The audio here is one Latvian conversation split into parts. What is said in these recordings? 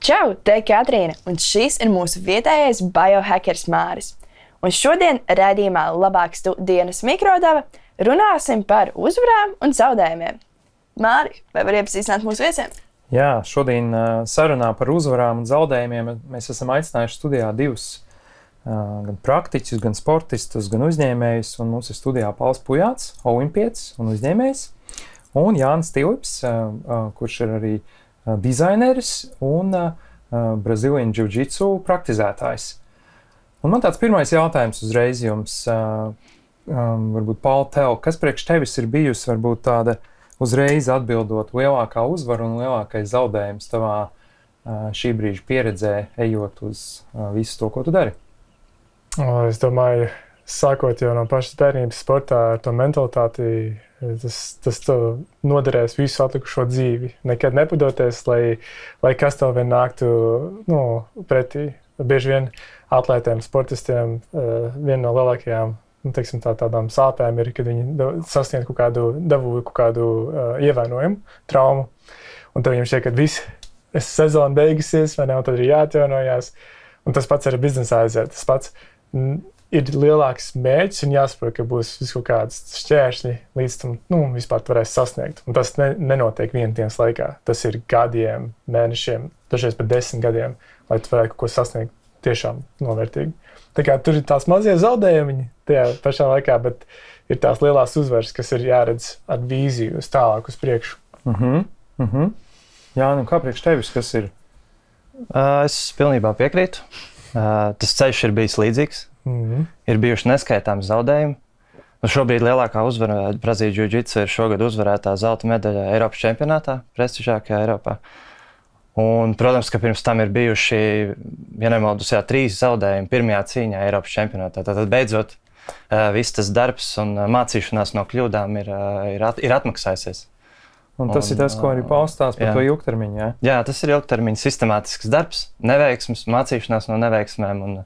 Čau, te Katrīna, un šis ir mūsu vietējais biohackers Māris. Un šodien raidījumā Labāks dienas mikrodeva runāsim par uzvarām un zaudējumiem. Māri, vai var iepazīstināt mūsu viesiem? Jā, šodien sarunā par uzvarām un zaudējumiem mēs esam aicinājuši studijā divus gan praktiķus, gan sportistus, gan uzņēmējus. Un mums ir studijā Pauls Pujāts, olimpietis un uzņēmējs, un Jānis Tilips, kurš ir arī dizaineris un Brazilian Jiu-Jitsu praktizētājs. Un man tāds pirmais jautājums uzreiz jums, varbūt, Paul, tev, kas priekš tevis ir bijusi varbūt tāda uzreiz atbildot lielākā uzvara un lielākais zaudējums tavā šī brīža pieredzē, ejot uz visu to, ko tu dari? Es domāju, sākot jau no pašas bērnības sportā ar to mentalitāti, tas tev noderēs visu atlikušo dzīvi. Nekad nepadoties, lai kas tev vien nāktu pretī. Bieži vien atlētiem, sportistiem viena no lielākajām tādām sāpēm ir, kad viņi sasniedz dabū kādu ievainojumu, traumu. Un tad viņiem šķiet, ka viss sezona beigusies, vai ne, un tad ir jāatjaunojās. Un tas pats arī biznesā aiziet. Tas pats ir lielāks mērķis un jāsaprot, ka būs kaut kāds šķēršļi līdz tam vispār varēs sasniegt. Un tas nenotiek viena dienas laikā. Tas ir gadiem, mēnešiem, dažreiz pat 10 gadiem, lai tu varētu kaut ko sasniegt tiešām novērtīgi. Tā kā tur ir tās mazie zaudējumi tajā pašā laikā, bet ir tās lielās uzvaras, kas ir jāredz ar vīziju uz tālāk uz priekšu. Jā, nu kā priekš tevis, kas ir? Es pilnībā piekrītu. Tas ceļš ir bijis līdzīgs. Ir bijuši neskaitāmi zaudējumi. Šobrīd lielākā uzvara Brazīlijas Jiu-Jitsu ir šogad uzvarētā zelta medaļa Eiropas čempionātā, prestižākajā Eiropā. Un, protams, ka pirms tam ir bijuši, ja nemaldos, 3 zaudējumi pirmajā cīņā Eiropas čempionātā. Tātad beidzot viss tas darbs un mācīšanās no kļūdām ir atmaksājusies. Un tas ir tas, ko arī Pauls stāsta par to ilgtermiņu, jā? Jā, tas ir ilgtermiņa sistemātisks darbs, neveiksmes, mācīšanās no neveiksmēm un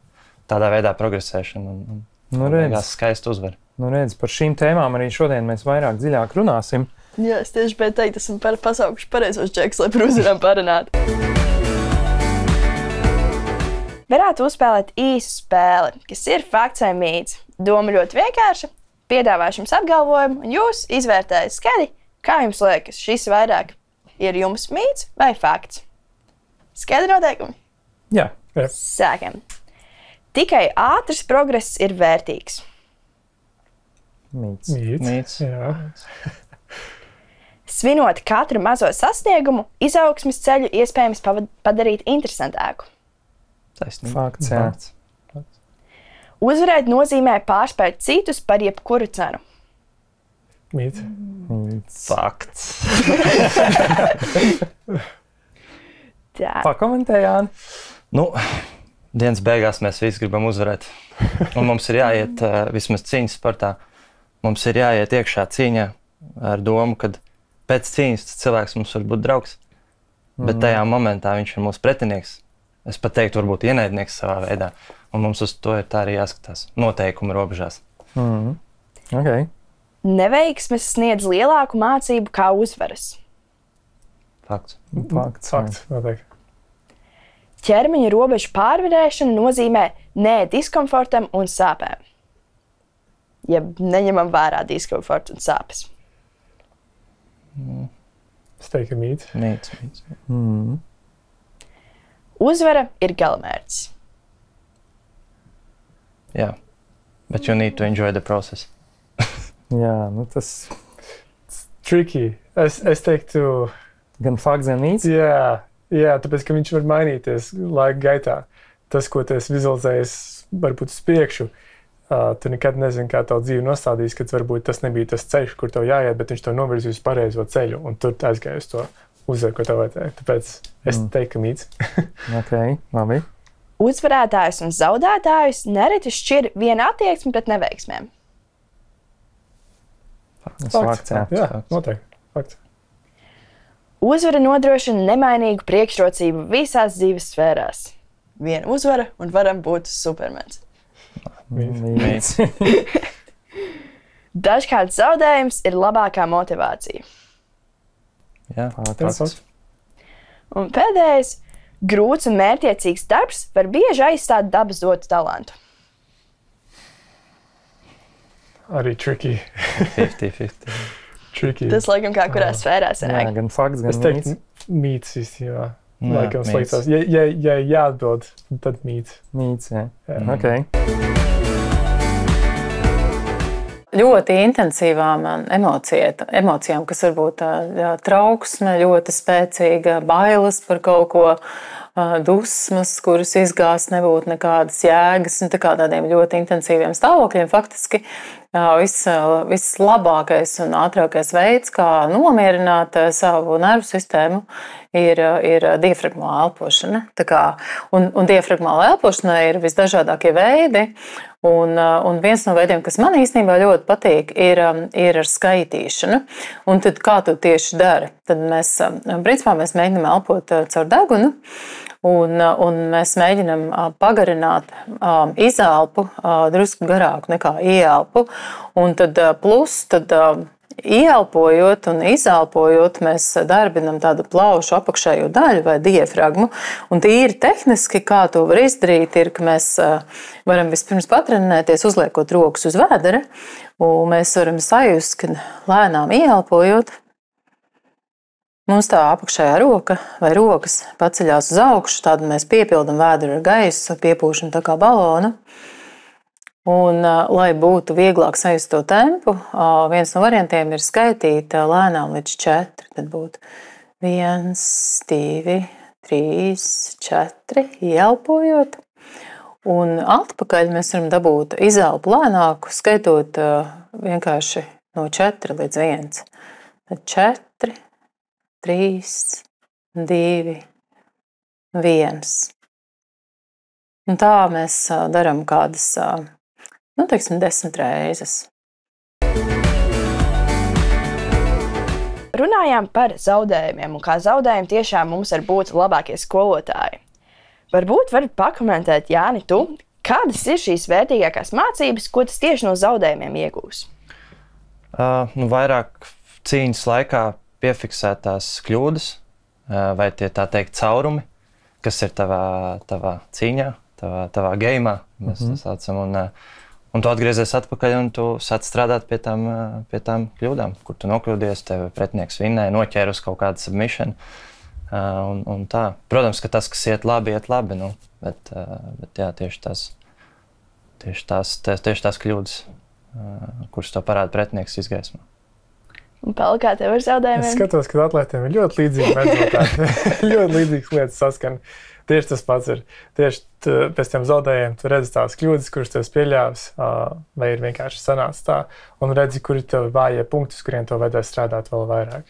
tādā veidā progresēšana un skaista uzvara. Nu redz, par šīm tēmām arī šodien mēs vairāk dziļāk runāsim. Jā, es tieši biju teikt, esmu pasaukuši pareizos džekus, lai par uzvarām parunātu. Varētu uzspēlēt īsu spēli, kas ir fakts vai mīts. Doma ļoti vienkārša, piedāvāšu jums apgalvojumu, un jūs izvērtējat skaļi, kā jums liekas, šis vairāk ir jums mīts vai fakts? Skaidri noteikumi? Jā. Sākam. Tikai ātrs progress ir vērtīgs. Mīts. Jā. Svinot katru mazo sasniegumu, izaugsmes ceļu iespējams padarīt interesantāku. Taisnība. Fakts, jā. Uzvarēt nozīmē pārspēt citus par jebkuru cenu. Mīts. Fakts. Tā. Pakomentē, Jāni. Dienas beigās mēs visi gribam uzvarēt. Un mums ir jāiet, vismaz cīņas sportā, mums ir jāiet iekšā cīņā ar domu, ka pēc cīņas cilvēks mums var būt draugs, bet tajā momentā viņš ir mūsu pretinieks. Es pat teiktu, varbūt ienaidnieks savā veidā. Un mums uz to ir tā arī jāskatās noteikumu robežās. Okay. Neveiksmes sniedz lielāku mācību kā uzvaras. Fakts. Fakts. Noteikti. Ķermeņa robežu pārvarēšana nozīmē nē diskomfortam un sāpēm. Ja neņemam vērā diskomfortu un sāpes. Es teiktu, mīts. Mīts. Uzvara ir galamērķis. Jā, but you need to enjoy the process. Jā, tas... Tricky. Es teiktu... Gan fakts, gan mīts? Jā, tāpēc, ka viņš var mainīties laika gaitā. Tas, ko tu esi vizualizējis, varbūt uz priekšu, tu nekad nezini, kā tavu dzīvi nostādīs, kad varbūt tas nebija tas ceļš, kur tev jāiet, bet viņš tev novirzīs uz pareizo ceļu, un tur aizgāja uz to uzvaru, ko tev vajadzēja. Tāpēc es teiktu, ka mīts. Ok, labi. Uzvarētājus un zaudētājus nereti šķir viena attieksme pret neveiksmēm. Fakts, jā. Jā, noteikti. Fakts. Uzvara nodrošina nemainīgu priekšrocību visās dzīves sfērās. Viena uzvara un varam būt supermens. Mīts. Dažkārt zaudējums ir labākā motivācija. Jā, Fakts. Un pēdējais, grūts un mērķiecīgs darbs var bieži aizstāt dabas dotu talantu? Arī tricky. 50-50. Tricky. Tas, laikam, kā kurā sfērā Jā, sanāk. gan fakts, gan Es teiktu, mīts. mīts īstenībā. Jā, Laikam mīts. sliktās. Ja jāatbild, tad mīts. Mīts, jā. Jā. Okay. Ļoti intensīvām emocijām, kas varbūt trauksme, ļoti spēcīga, bailes par kaut ko, dusmas, kuras izgāzt, nebūtu nekādas jēgas, un tādiem ļoti intensīviem stāvokļiem. Faktiski vislabākais un ātrākais veids, kā nomierināt savu nervu sistēmu, ir diafragmāla elpošana. Un diafragmāla elpošana ir visdažādākie veidi. Un viens no veidiem, kas man īstenībā ļoti patīk, ir ar skaitīšanu. Un tad kā tu tieši dari? Tad mēs mēģinām elpot caur degunu, un mēs mēģinām pagarināt izelpu drusku garāku nekā ieelpu. Un tad ieelpojot un izelpojot, mēs darbinam tādu plaušu apakšējo daļu vai diafragmu. Un tīri tehniski, kā to var izdarīt, ir, ka mēs varam vispirms patrenēties, uzliekot rokas uz vēdera, un mēs varam sajust, ka lēnām ieelpojot, mums tā apakšējā roka vai rokas paceļās uz augšu, tad mēs piepildam vēderu ar gaisu, piepūšam tā kā balonu. Un, lai būtu vieglāk sajust to tempu, viens no variantiem ir skaitīt lēnām līdz 4. Tad būtu 1, 2, 3, 4, ieelpojot. Un atpakaļ mēs varam dabūt izelpu lēnāku, skaitot vienkārši no 4 līdz 1. Tad 4, 3, 2, 1. Un tā mēs darām kādas 10 reizes. Runājām par zaudējumiem un kā zaudējumi tiešām mums var būt labākie skolotāji. Varbūt varat pakomentēt, Jāni, tu, kādas ir šīs vērtīgākās mācības, ko tas tieši no zaudējumiem iegūs? Vairāk cīņas laikā piefiksētās kļūdas vai tie tā teikt caurumi, kas ir tavā cīņā, tavā geimā, mēs tā saucam. Un tu atgriezies atpakaļ un tu sāc strādāt pie tām kļūdām, kur tu nokļūdies, tev pretinieks vinnēja, noķēra uz kaut kādu submission. Un tā. Protams, ka tas, kas iet labi, bet jā, tieši tās kļūdas, kuras to parāda pretinieks izgaismā. Un Pēl, kā tev ar zaudējumiem? Es skatos, ka atlētiem ir ļoti līdzīgi rezultāti. Ļoti līdzīgas lietas saskan. Tieši tas pats ir. Tieši pēc tiem zaudējumiem tu redzi tās kļūdas, kuras tev pieļāvis, vai ir vienkārši sanācis tā, un redzi, kuri tev vājie punkti, uz kuriem tev vajadzēs strādāt vēl vairāk.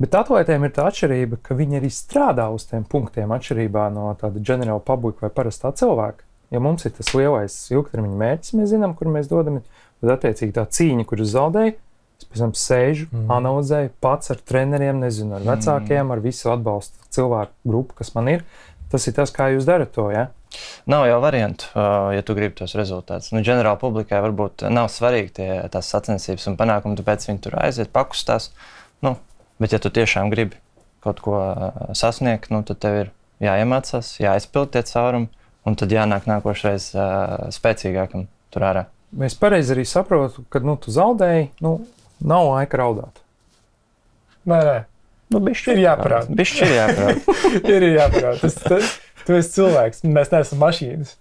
Bet atlētiem ir tā atšķirība, ka viņi arī strādā uz tiem punktiem atšķirībā no tāda general public vai parastā cilvēka. Ja mums ir tas lielais ilgtermiņa mērķis, mēs zinām, kur mēs dodam, tad attiecīgi tā cīņa, kur es zaudēju, es pēc tam sēžu, analizēju pats ar treneriem, nezinu, ar vecākiem, ar visu atbalstu cilvēku grupu, kas man ir. Tas ir tas, kā jūs darat to, ja? Nav jau variantu, ja tu gribi tos rezultātus. Ģenerāla publikai varbūt nav svarīgi tās sacensības un panākumi, tāpēc viņi tur aiziet, pakustās. Bet ja tu tiešām gribi kaut ko sasniegt, tad tev ir jāiemācās, jāizpild tie caurumi, un tad jānāk nākošreiz spēcīgākam tur ārā. Es pareizi arī saprotu, ka tu zaudēji, nav laika raudāt. Nē. Bišķi ir jāparāda. Bišķi ir jāparāda. ir jāparāda. Tu esi cilvēks, mēs neesam mašīnas.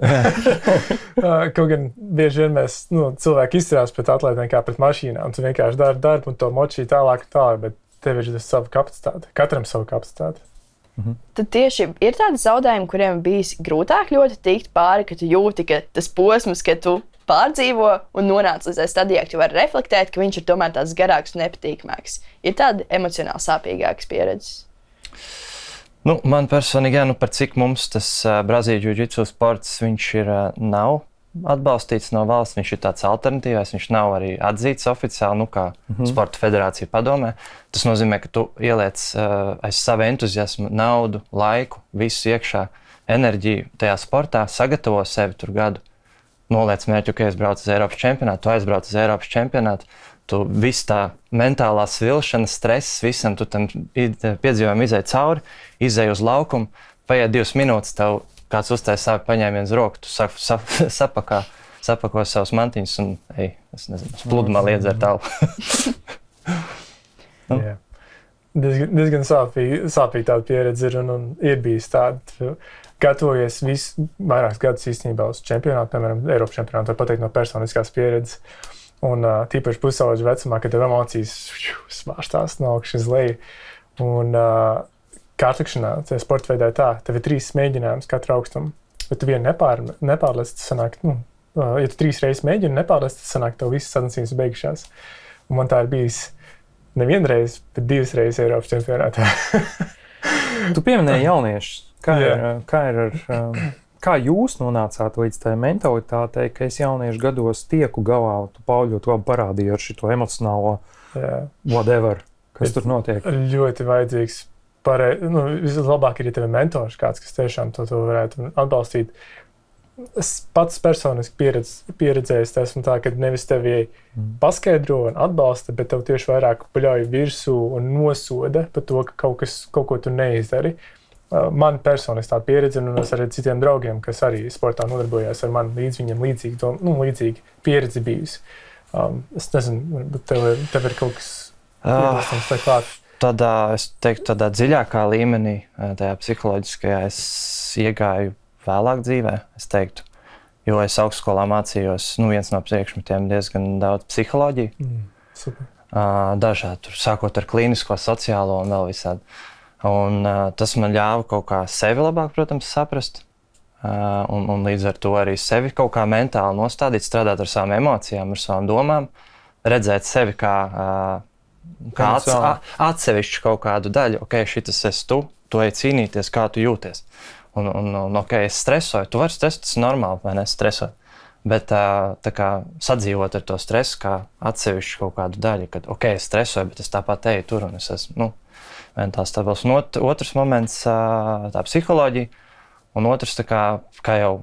Kaut gan bieži vien mēs, cilvēki izturās pret atlētiem kā pret mašīnām. Tu vienkārši dari darbu un to močī tālāk, bet tev ir sava kapacitāte. Katram sava kapacitāte. Tad tieši ir tādi zaudējumi, kuriem bijis grūtāk ļoti tikt pāri, ka tu jūti, ka tas posms, ka tu pārdzīvo un nonāc līdz stadijā, ka tu vari reflektēt, ka viņš ir tomēr tāds garāks un nepatīkamāks. Ir tādi emocionāli sāpīgākas pieredzes? Man personīgi, par cik mums tas Brazīļu jiu-jitsu sports, viņš nav atbalstīts no valsts, viņš ir tāds alternatīvais, viņš nav arī atzīts oficiāli, kā Sporta federācija padomē. Tas nozīmē, ka tu ieliec aiz savu entuziasmu, naudu, laiku, visu iekšā, enerģiju tajā sportā, sagatavo sevi tur gadu. Noliec mērķi, ka es braucu uz Eiropas čempionātu, tu aizbrauc uz Eiropas čempionātu, tu viss tā mentālā svilšana, stress, visam tu tam piedzīvojumam izēj cauri, izēj uz laukumu, paiet 2 minūtes, tev kāds uztais savu paņēmienu uz roku, tu sapako savus mantiņus un, es nezinu, pludumā liedzēr tālu. Jā. Diezgan sāpīgi tāda pieredze ir un ir bijis tāda. Gatavojies vairākus gadus īstenībā uz čempionātu, piemēram, Eiropas čempionātu, var pateikt no personiskās pieredzes. Un tīpaši pusauģu vecumā, kad tev emocijas svārstās no augšas uz leju. Un kārtlikšanā, tie sporta veidā tā, tev ir 3 mēģinājums katru augstumu, bet tu vienu nepārlec, tas sanāk, ja tu 3 reizes mēģini nepārlec, tas sanāk, tev visas sacensības beigušās. Un man tā ir bijis nevienu reizi, bet 2 reizes Eiropas čempionātā. Tu pieminēji jauniešus. Kā jūs nonācāt līdz tai mentalitātei, ka es jauniešu gados tieku galā, tu Pauli ļoti labi parādīji ar šito emocionālo whatever, kas tur notiek? Ļoti vajadzīgs. Vislabāk ir, ja tev ir mentors kāds, kas tiešām to varētu atbalstīt. Es pats personiski pieredzējis esmu tā, ka nevis tevi paskaidro un atbalsta, bet tev tieši vairāk paļauj virsū un nosoda par to, ka kaut ko tu neizdari. Man personiski tā pieredze, un es arī citiem draugiem, kas arī sportā nodarbojās ar mani viņam līdzīgi pieredzi bijusi. Es nezinu, bet tev ir kaut kas piebilstams tā klāt. Es teiktu, tādā dziļākā līmenī, tajā psiholoģiskajā, es iegāju vēlāk dzīvē, es teiktu. Jo es augstskolā mācījos, viens no priekšmetiem diezgan daudz psiholoģiju. Super. Dažādi, sākot ar klīnisko, sociālo un vēl visādi. Un tas man ļāva kaut kā sevi labāk, protams, saprast. Un līdz ar to arī sevi kaut kā mentāli nostādīt, strādāt ar savām emocijām, ar savām domām, redzēt sevi kā atsevišķu kaut kādu daļu. Ok, šitas esi tu ej cīnīties, kā tu jūties. Un ok, es stresoju, tu vari stresot, tas ir normāli, vai ne, stresot. Bet tā kā sadzīvot ar to stresu kā atsevišķu kaut kādu daļu, kad ok, es stresoju, bet es tāpat eju tur un es esmu, mentāli stabils. Un otrs moments, tā psiholoģija, un otrs, tā kā jau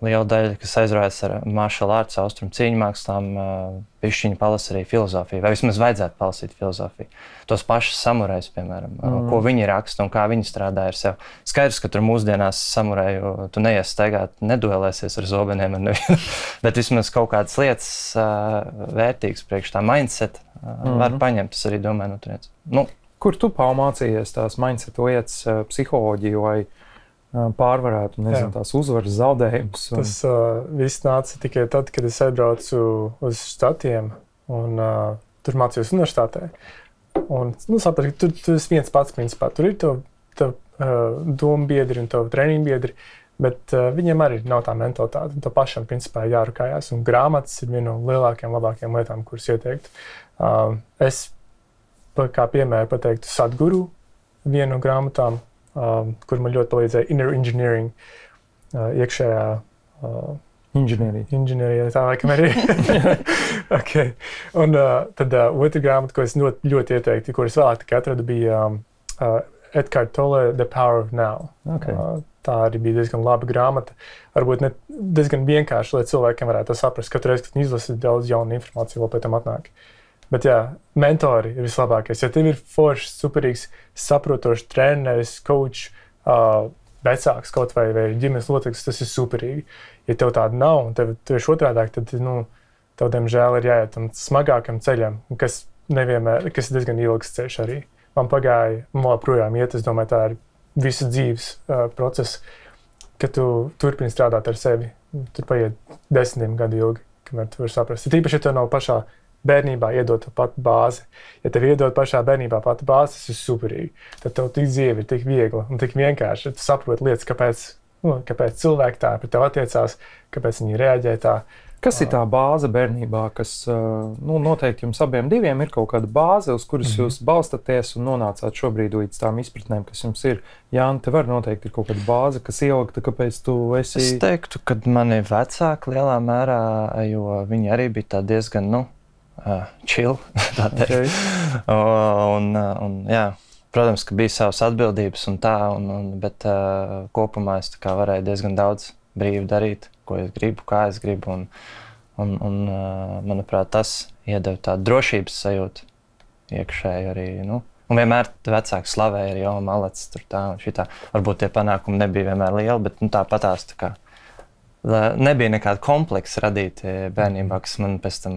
liela daļa, kas aizraujas ar martial arts, austrumu cīņu mākslām, pišķiņu palasa arī filozofiju, vai vismaz vajadzētu palasīt filozofiju. Tos pašus samurajus, piemēram, ko viņi raksta un kā viņi strādā ar sevi. Skaidrs, ka tur mūsdienās samuraju tu neies staigāt, neduelēsies ar zobeniem ar nevienu, bet vismaz kaut kādas lietas vērtīgas priekš tā mindset var paņemt, tas arī domāju noturēts. Kur tu, Pauli, mācījies tās mindset lietas, psiholoģiju, lai pārvarētu, tās uzvaras zaudējumus? Tas viss nāca tikai tad, kad es aizbraucu uz štatiem un tur mācījos universitātē. Un sapratu, ka tu esi viens pats, principā. Tur ir tavi domu biedri un tavi treniņu biedri, bet viņiem arī nav tā mentalitāte. To pašam, principā, jārukājās. Un grāmatas ir viena no lielākajām, labākajām lietām, kuras ieteiktu. Es, kā piemēru, pateiktu Sadhguru, vienu no grāmatām, kur man ļoti palīdzēja Inner Engineering, iekšējā inženierija, tā laikam arī. Okay. Un tad otra grāmata, ko es ļoti ieteiktu, kuras vēlāk tikai atradu, bija Eckhart Tolle, The Power of Now. Okay. Tā arī bija diezgan laba grāmata. Varbūt ne diezgan vienkārši, lai cilvēkiem varētu to saprast. Katru reizi, kad viņi izlasa, daudz jaunu informāciju vēl pēc tam atnāk. Bet jā, mentori ir vislabākais. Ja tev ir foršs, superīgs, saprotošs treneris, coach, vecāks kaut vai ģimenes loceklis, tas ir superīgi. Ja tev tāda nav un tu esi otrādāk, tad tev, diemžēl, ir jāiet tam smagākam ceļam, kas ir diezgan ilgs ceļš arī. Man pagāja, man joprojām iet, es domāju, tā ir visa dzīves process, ka tu turpini strādāt ar sevi. Tur paiet 10 gadu ilgi, kamēr tu vari saprast. Tīpaši, ja tev nav pašā bērnībā iedot pati bāzi. Ja tev iedod pašā bērnībā pati bāzi, tas ir superīgi. Tad tev tik dzīve ir tik viegla un tik vienkārši. Tu saproti lietas, kāpēc cilvēki tā pret tev attiecās, kāpēc viņi reaģē tā. Kas ir tā bāze bērnībā, kas noteikti jums abiem diviem ir kaut kāda bāze, uz kuras jūs balstaties un nonācāt šobrīd līdz tām izpratnēm, kas jums ir? Jāni, tev var noteikti ir kaut kāda bāze, kas ielikta, kāpēc tu esi... Es teiktu, ka mani vecāki lielā mērā, jo viņi arī bija tā diezgan, chill, tā teikt. Un jā, protams, ka bija savas atbildības un tā, bet kopumā es tā kā varēju diezgan daudz brīvi darīt, ko es gribu, kā es gribu, un manuprāt, tas iedeva tādu drošības sajūtu iekšēji arī, Un vienmēr vecāki slavēja, jo malets tur tā un šitā. Varbūt tie panākumi nebija vienmēr lieli, bet tāpatās tā kā nebija nekāda kompleksa radīti bērnībā, kas man pēc tam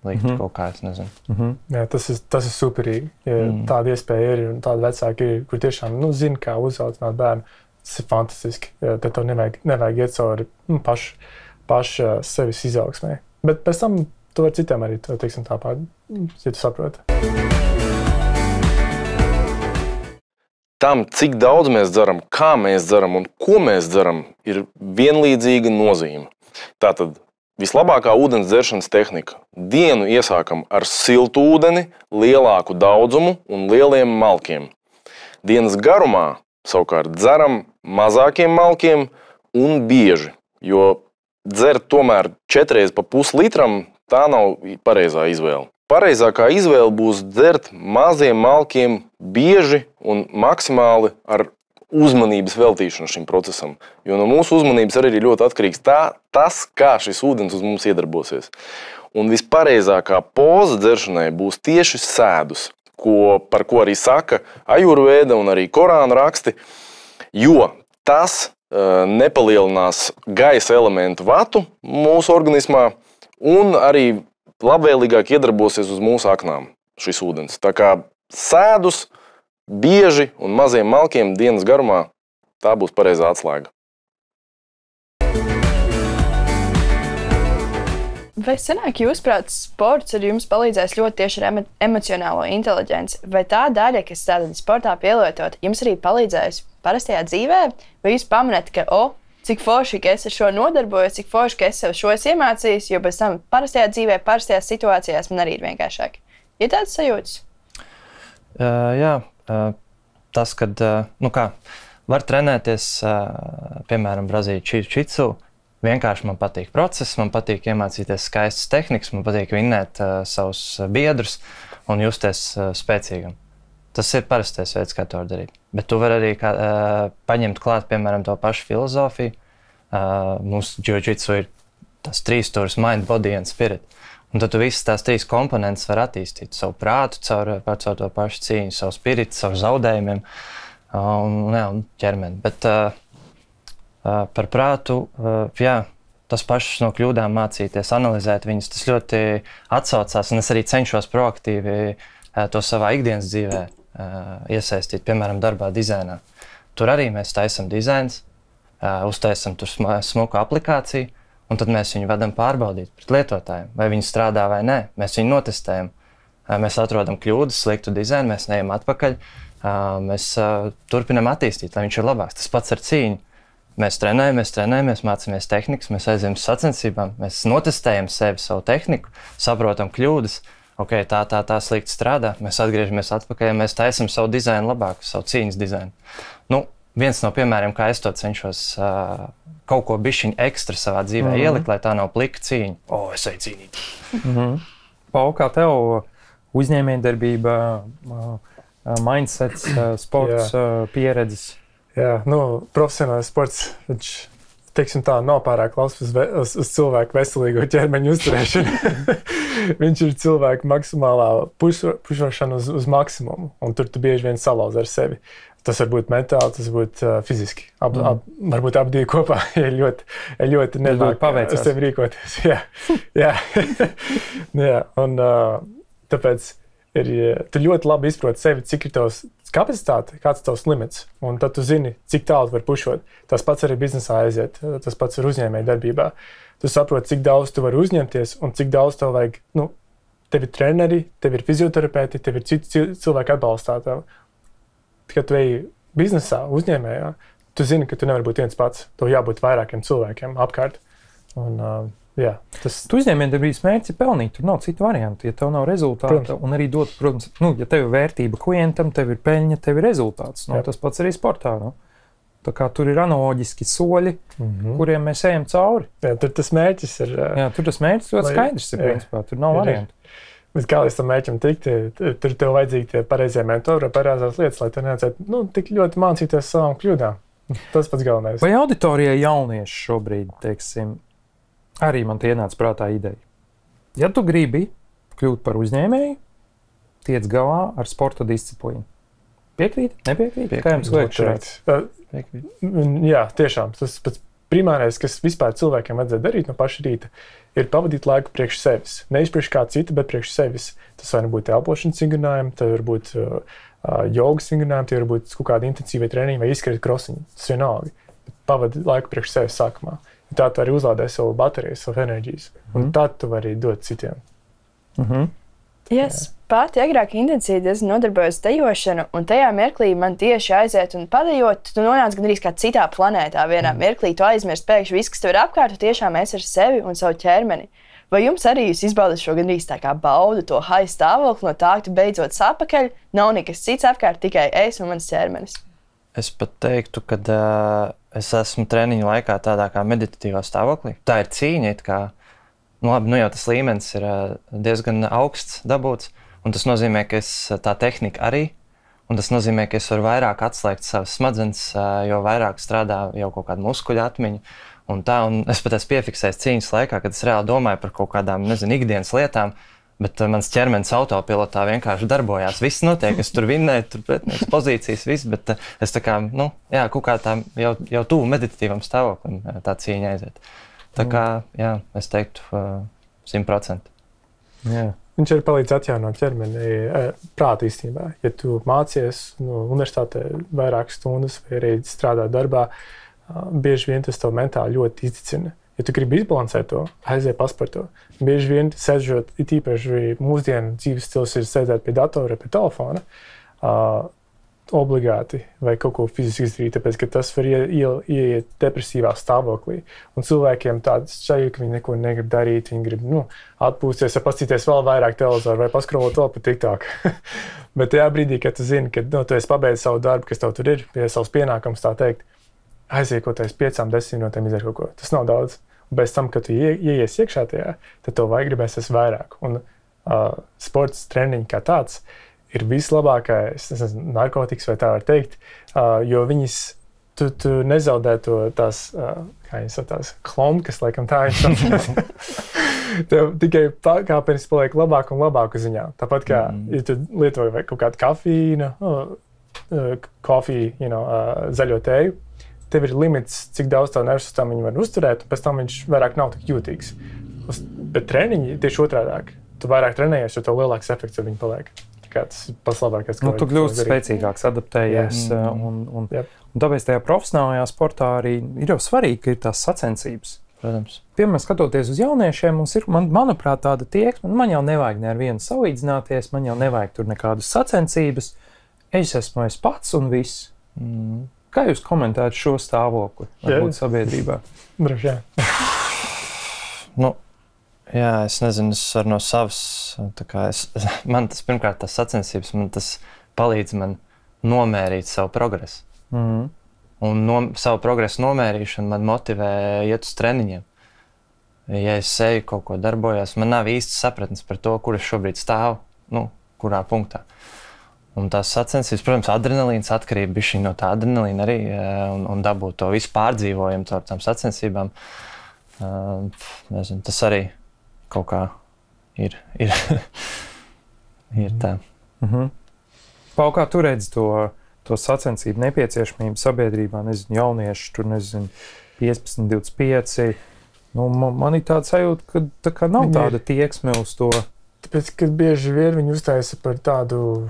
liktu kaut kā, es nezinu. Jā, tas ir superīgi. Ja tāda iespēja ir un tāda vecāki ir, kur tiešām zina, kā uzaudzināt bērnu. Tas ir fantastiski. Tad tev nevajag iet cauri paša sevis izaugsmē. Bet pēc tam tu vari citiem arī, teiksim, tāpēc, ja tu saproti. Tam, cik daudz mēs dzeram, kā mēs dzeram un ko mēs dzeram, ir vienlīdzīga nozīme. Tātad vislabākā ūdens dzeršanas tehnika. Dienu iesākam ar siltu ūdeni, lielāku daudzumu un lieliem malkiem. Dienas garumā savukārt dzeram mazākiem malkiem un bieži, jo dzert tomēr 4,5 litram, tā nav pareizā izvēle. Pareizākā izvēle būs dzert maziem malkiem bieži un maksimāli ar uzmanības veltīšanu šim procesam. Jo no mūsu uzmanības arī ir ļoti atkarīgs tas, kā šis ūdens uz mums iedarbosies. Un vispareizākā poza dzeršanai būs tieši sēdus, par ko arī saka ajurvēda un arī Korāna raksti, jo tas nepalielinās gaisa elementu vatu mūsu organismā un arī labvēlīgāk iedarbosies uz mūsu aknām šis ūdens. Tā kā sēdus, bieži un maziem malkiem dienas garumā, tā būs pareizā atslēga. Vai sanāk, jūsuprāt, sports ar jums palīdzēs ļoti tieši ar emocionālo inteliģenci? Vai tā daļa, kas tātad sportā pielietot, jums arī palīdzēs parastajā dzīvē? Vai jūs pamanāt, ka, cik forši, ka es ar šo nodarbojos, cik forši, ka es sev šo iemācījos, jo pēc tam parastajā dzīvē, parastajās situācijās man arī ir vienkāršāk? Ir tāds sajūts? Jā, tas, kad, var trenēties, piemēram, Brazīļu čicu, vienkārši man patīk process, man patīk iemācīties skaistas tehnikas, man patīk vinnēt savus biedrus un justies spēcīgam. Tas ir parastais veids, kā to var darīt. Bet tu vari arī paņemt klāt, piemēram, to pašu filozofiju. Mums jiu-jitsu ir tas 3 stūris mind, body and spirit. Un tad tu visas tās 3 komponentes var attīstīt. Savu prātu, caur to pašu cīņu, savu spiritu, savu zaudējumiem un ķermeni. Bet par prātu, tas pašs no kļūdām mācīties, analizēt viņus, tas ļoti atsaucās. Un es arī cenšos proaktīvi to savā ikdienas dzīvē iesaistīt, piemēram, darbā dizainā. Tur arī mēs taisam dizains, uztaisam tur smuku aplikāciju, un tad mēs viņu vedam pārbaudīt pret lietotājiem, vai viņi strādā vai nē. Mēs viņu notestējam, mēs atrodam kļūdas, sliktu dizainu, mēs neejam atpakaļ, mēs turpinam attīstīt, lai viņš ir labāks. Tas pats ar cīņu. Mēs trenējamies, mācāmies tehnikas, mēs aizējam uz sacensībām, mēs notestējam sevi, savu tehniku, saprotam kļūdas. Ok, tā slikti strādā, mēs atgriežamies atpakaļ, ja mēs taisam savu dizainu labāku, savu cīņas dizainu. Viens no piemēriem, kā es to cenšos kaut ko bišķiņ ekstra savā dzīvē ielikt, lai tā nav plika cīņa. Es eju cīnīt. Paul, kā tev uzņēmējdarbība, mindsets, sports, pieredzes? Jā, profesionālais sports, viņš, teiksim tā, nav pārāk labs uz cilvēku veselīgo ķermeņu uzturēšanu. Viņš ir cilvēku maksimālā pušošana uz maksimumu, un tur tu bieži vien salauz ar sevi. Tas var būt mentāli, tas var būt fiziski. Varbūt abdīvi kopā, ja ļoti nemāk uz tevi rīkoties. Jā. Un tāpēc tu ļoti labi izproti sevi, cik ir tavs kapacitāte, kāds ir tavs limits, un tad tu zini, cik tālu tu vari pušot. Tas pats arī biznesā aiziet, tas pats ir uzņēmēju darbībā. Tu saproti, cik daudz tu vari uzņemties un cik daudz tev vajag, tev ir treneri, tev ir fizioterapeiti, tev ir citi cilvēki atbalstātāji. Kad tu ej biznesā, uzņēmējā, tu zini, ka tu nevari būt viens pats. Tev jābūt vairākiem cilvēkiem apkārt. Un, Tu uzņēmējdarbības mērķis ir pelnīt, tur nav citu variantu. Ja tev nav rezultāta, un arī dot, protams, ja tev ir vērtība klientam, tev ir peļņa, tev ir rezultāts. Tas pats arī sportā. Tā kā tur ir analoģiski soļi, kuriem mēs ejam cauri. Jā, tur tas mērķis ir. Tur tas mērķis ļoti skaidrs ir, principā. Tur nav variantu. Bet kā līdz tam mērķim tikt, tur tev vajadzīgi tie pareizie mentori, pareizās lietas, lai tev nevajadzētu tik ļoti mācīties savām kļūdām. Tas pats galvenais. Vai auditorijai jaunieši šobrīd, teiksim, arī man ienāca prātā ideja. Ja tu gribi kļūt par uzņēmēju, tiec galā ar sporta disciplīnu. Piekrīt? Nepiekrīt? Kā jums liekas? Jā, tiešām. Tas pats primārais, kas vispār cilvēkiem vajadzētu darīt no paša rīta, ir pavadīt laiku priekš sevis. Nevis priekš kā cita, bet priekš sevis. Tas var būt elpošanas vingrinājumi, tas var būt jogas vingrinājumi, tie var būt kaut kādi intensīvie treniņi vai izskriet krosiņi. Tas vienalga. Pavadi laiku priekš sevis sākumā. Tā tu arī uzlādē savu bateriju, savu enerģijas. Un tad tu vari dot citiem. Es pati agrāk intensīvi nodarbojos dejošanu, un tajā mirklī man tieši aiziet un padejot, tu nonāc gan arī kā citā planētā. Vienā mirklī tu aizmirsti pēkšņi viss, kas tev ir apkārt, tu tiešām esi ar sevi un savu ķermeni. Vai jums arī jūs izbaudat šo gan arī tā kā baudu, to high stāvokli, no tā, ka tu beidzot sapakaļ, nav nekas cits apkārt, tikai es un mans ķermenis? Es pat teiktu, ka es esmu treniņu laikā tādā kā meditatīvā stāvoklī. Tā ir cīņa, kā labi, jau tas līmenis ir diezgan augsts dabūts, un tas nozīmē, ka tā tehnika arī, un tas nozīmē, ka es varu vairāk atslēgt savas smadzenes, jo vairāk strādā jau kaut kāda muskuļa atmiņa, un es pat esmu piefiksējis cīņas laikā, kad es reāli domāju par kaut kādām, ikdienas lietām, bet mans ķermenis autopilotā vienkārši darbojās. Viss notiek, es tur vinnēju, tur pretinieks pozīcijas, viss, bet es tā kā, kaut kā tā jau tuvu meditatīvam stāvoklim tā cīņa aiziet. Tā kā, es teiktu 100%. Jā. Viņš arī palīdz atjaunot ķermeni prāta īstenībā. Ja tu mācies universitātē vairākas stundas vai arī strādā darbā, bieži vien tas tev mentāli ļoti izdicina. Ja tu gribi izbalansēt to, aiziet pasporto. Bieži vien sēžot, it īpaši mūsdienu dzīves stils ir sēdēt pie datora, pie telefona, obligāti vai kaut ko fiziski izdarīt, tāpēc, ka tas var ieiet depresīvā stāvoklī. Un cilvēkiem tāds šķiet, ka viņi neko negrib darīt, viņi grib atpūsties, vai pastīties vēl vairāk televizoru, vai paskrolot vēl pa TikTok. Bet tajā brīdī, kad tu zini, ka tu esi pabeidzis savu darbu, kas tev tur ir, pie savas pienākums, tā teikt, aiziekoties 5-10 minūtēm izdarīt kaut ko. Tas nav daudz. Un bez tam, kad tu ieies iekšā tajā, tad tev vajag gribēsies vairāk. Un sports treniņi kā tāds ir vislabākais narkotikas, vai tā var teikt, jo viņas, tu nezaudē tās klomkas, laikam tā ir. Tev tikai pakāpeniski paliek labāk un labāku ziņā. Tāpat kā, ja tu lieto kaut kādu kafīnu, zaļo tēju, tev ir limits, cik daudz tā nervu sistēmu viņi var uzturēt, un pēc tam viņš vairāk nav tik jūtīgs. Bet treniņi tieši otrādāk. Tu vairāk trenējies, jo tev lielāks efekts ar viņu paliek. Tas ir pats labākais. Tu kļūsti spēcīgāks, adaptējies, un tāpēc tajā profesionālajā sportā arī ir jau svarīgi, ka ir tās sacensības. Protams. Piemēram, skatoties uz jauniešiem, mums ir, manuprāt, tāda tieksme, man jau nevajag nevienu salīdzināties, man jau nevajag tur nekādas sacensības, es esmu es pats un viss. Kā jūs komentējat šo stāvokli, varbūt sabiedrībā? Droši, jā, es nezinu, es varu no savas, man tas pirmkārt tas sacensības, man tas palīdz man nomērīt savu progresu. Un savu progresu nomērīšanu man motivē iet uz treniņiem. Ja es eju kaut ko darbojos, man nav īsti sapratnes par to, kur es šobrīd stāvu, kurā punktā. Un tās sacensības, protams, adrenalīns atkarība bišķiņ no tā adrenalīna arī un dabūt to visu pārdzīvojumu caur tām sacensībām. Nezinu, tas arī kaut kā ir tā. Pau, kā tu redzi to sacensību nepieciešamību sabiedrībā, nezinu, jaunieši, tur nezinu, 15, 25. Man ir tāds sajūta, ka tā kā nav tāda tieksme uz to. Tāpēc, ka bieži vien viņi uztaisa par tādu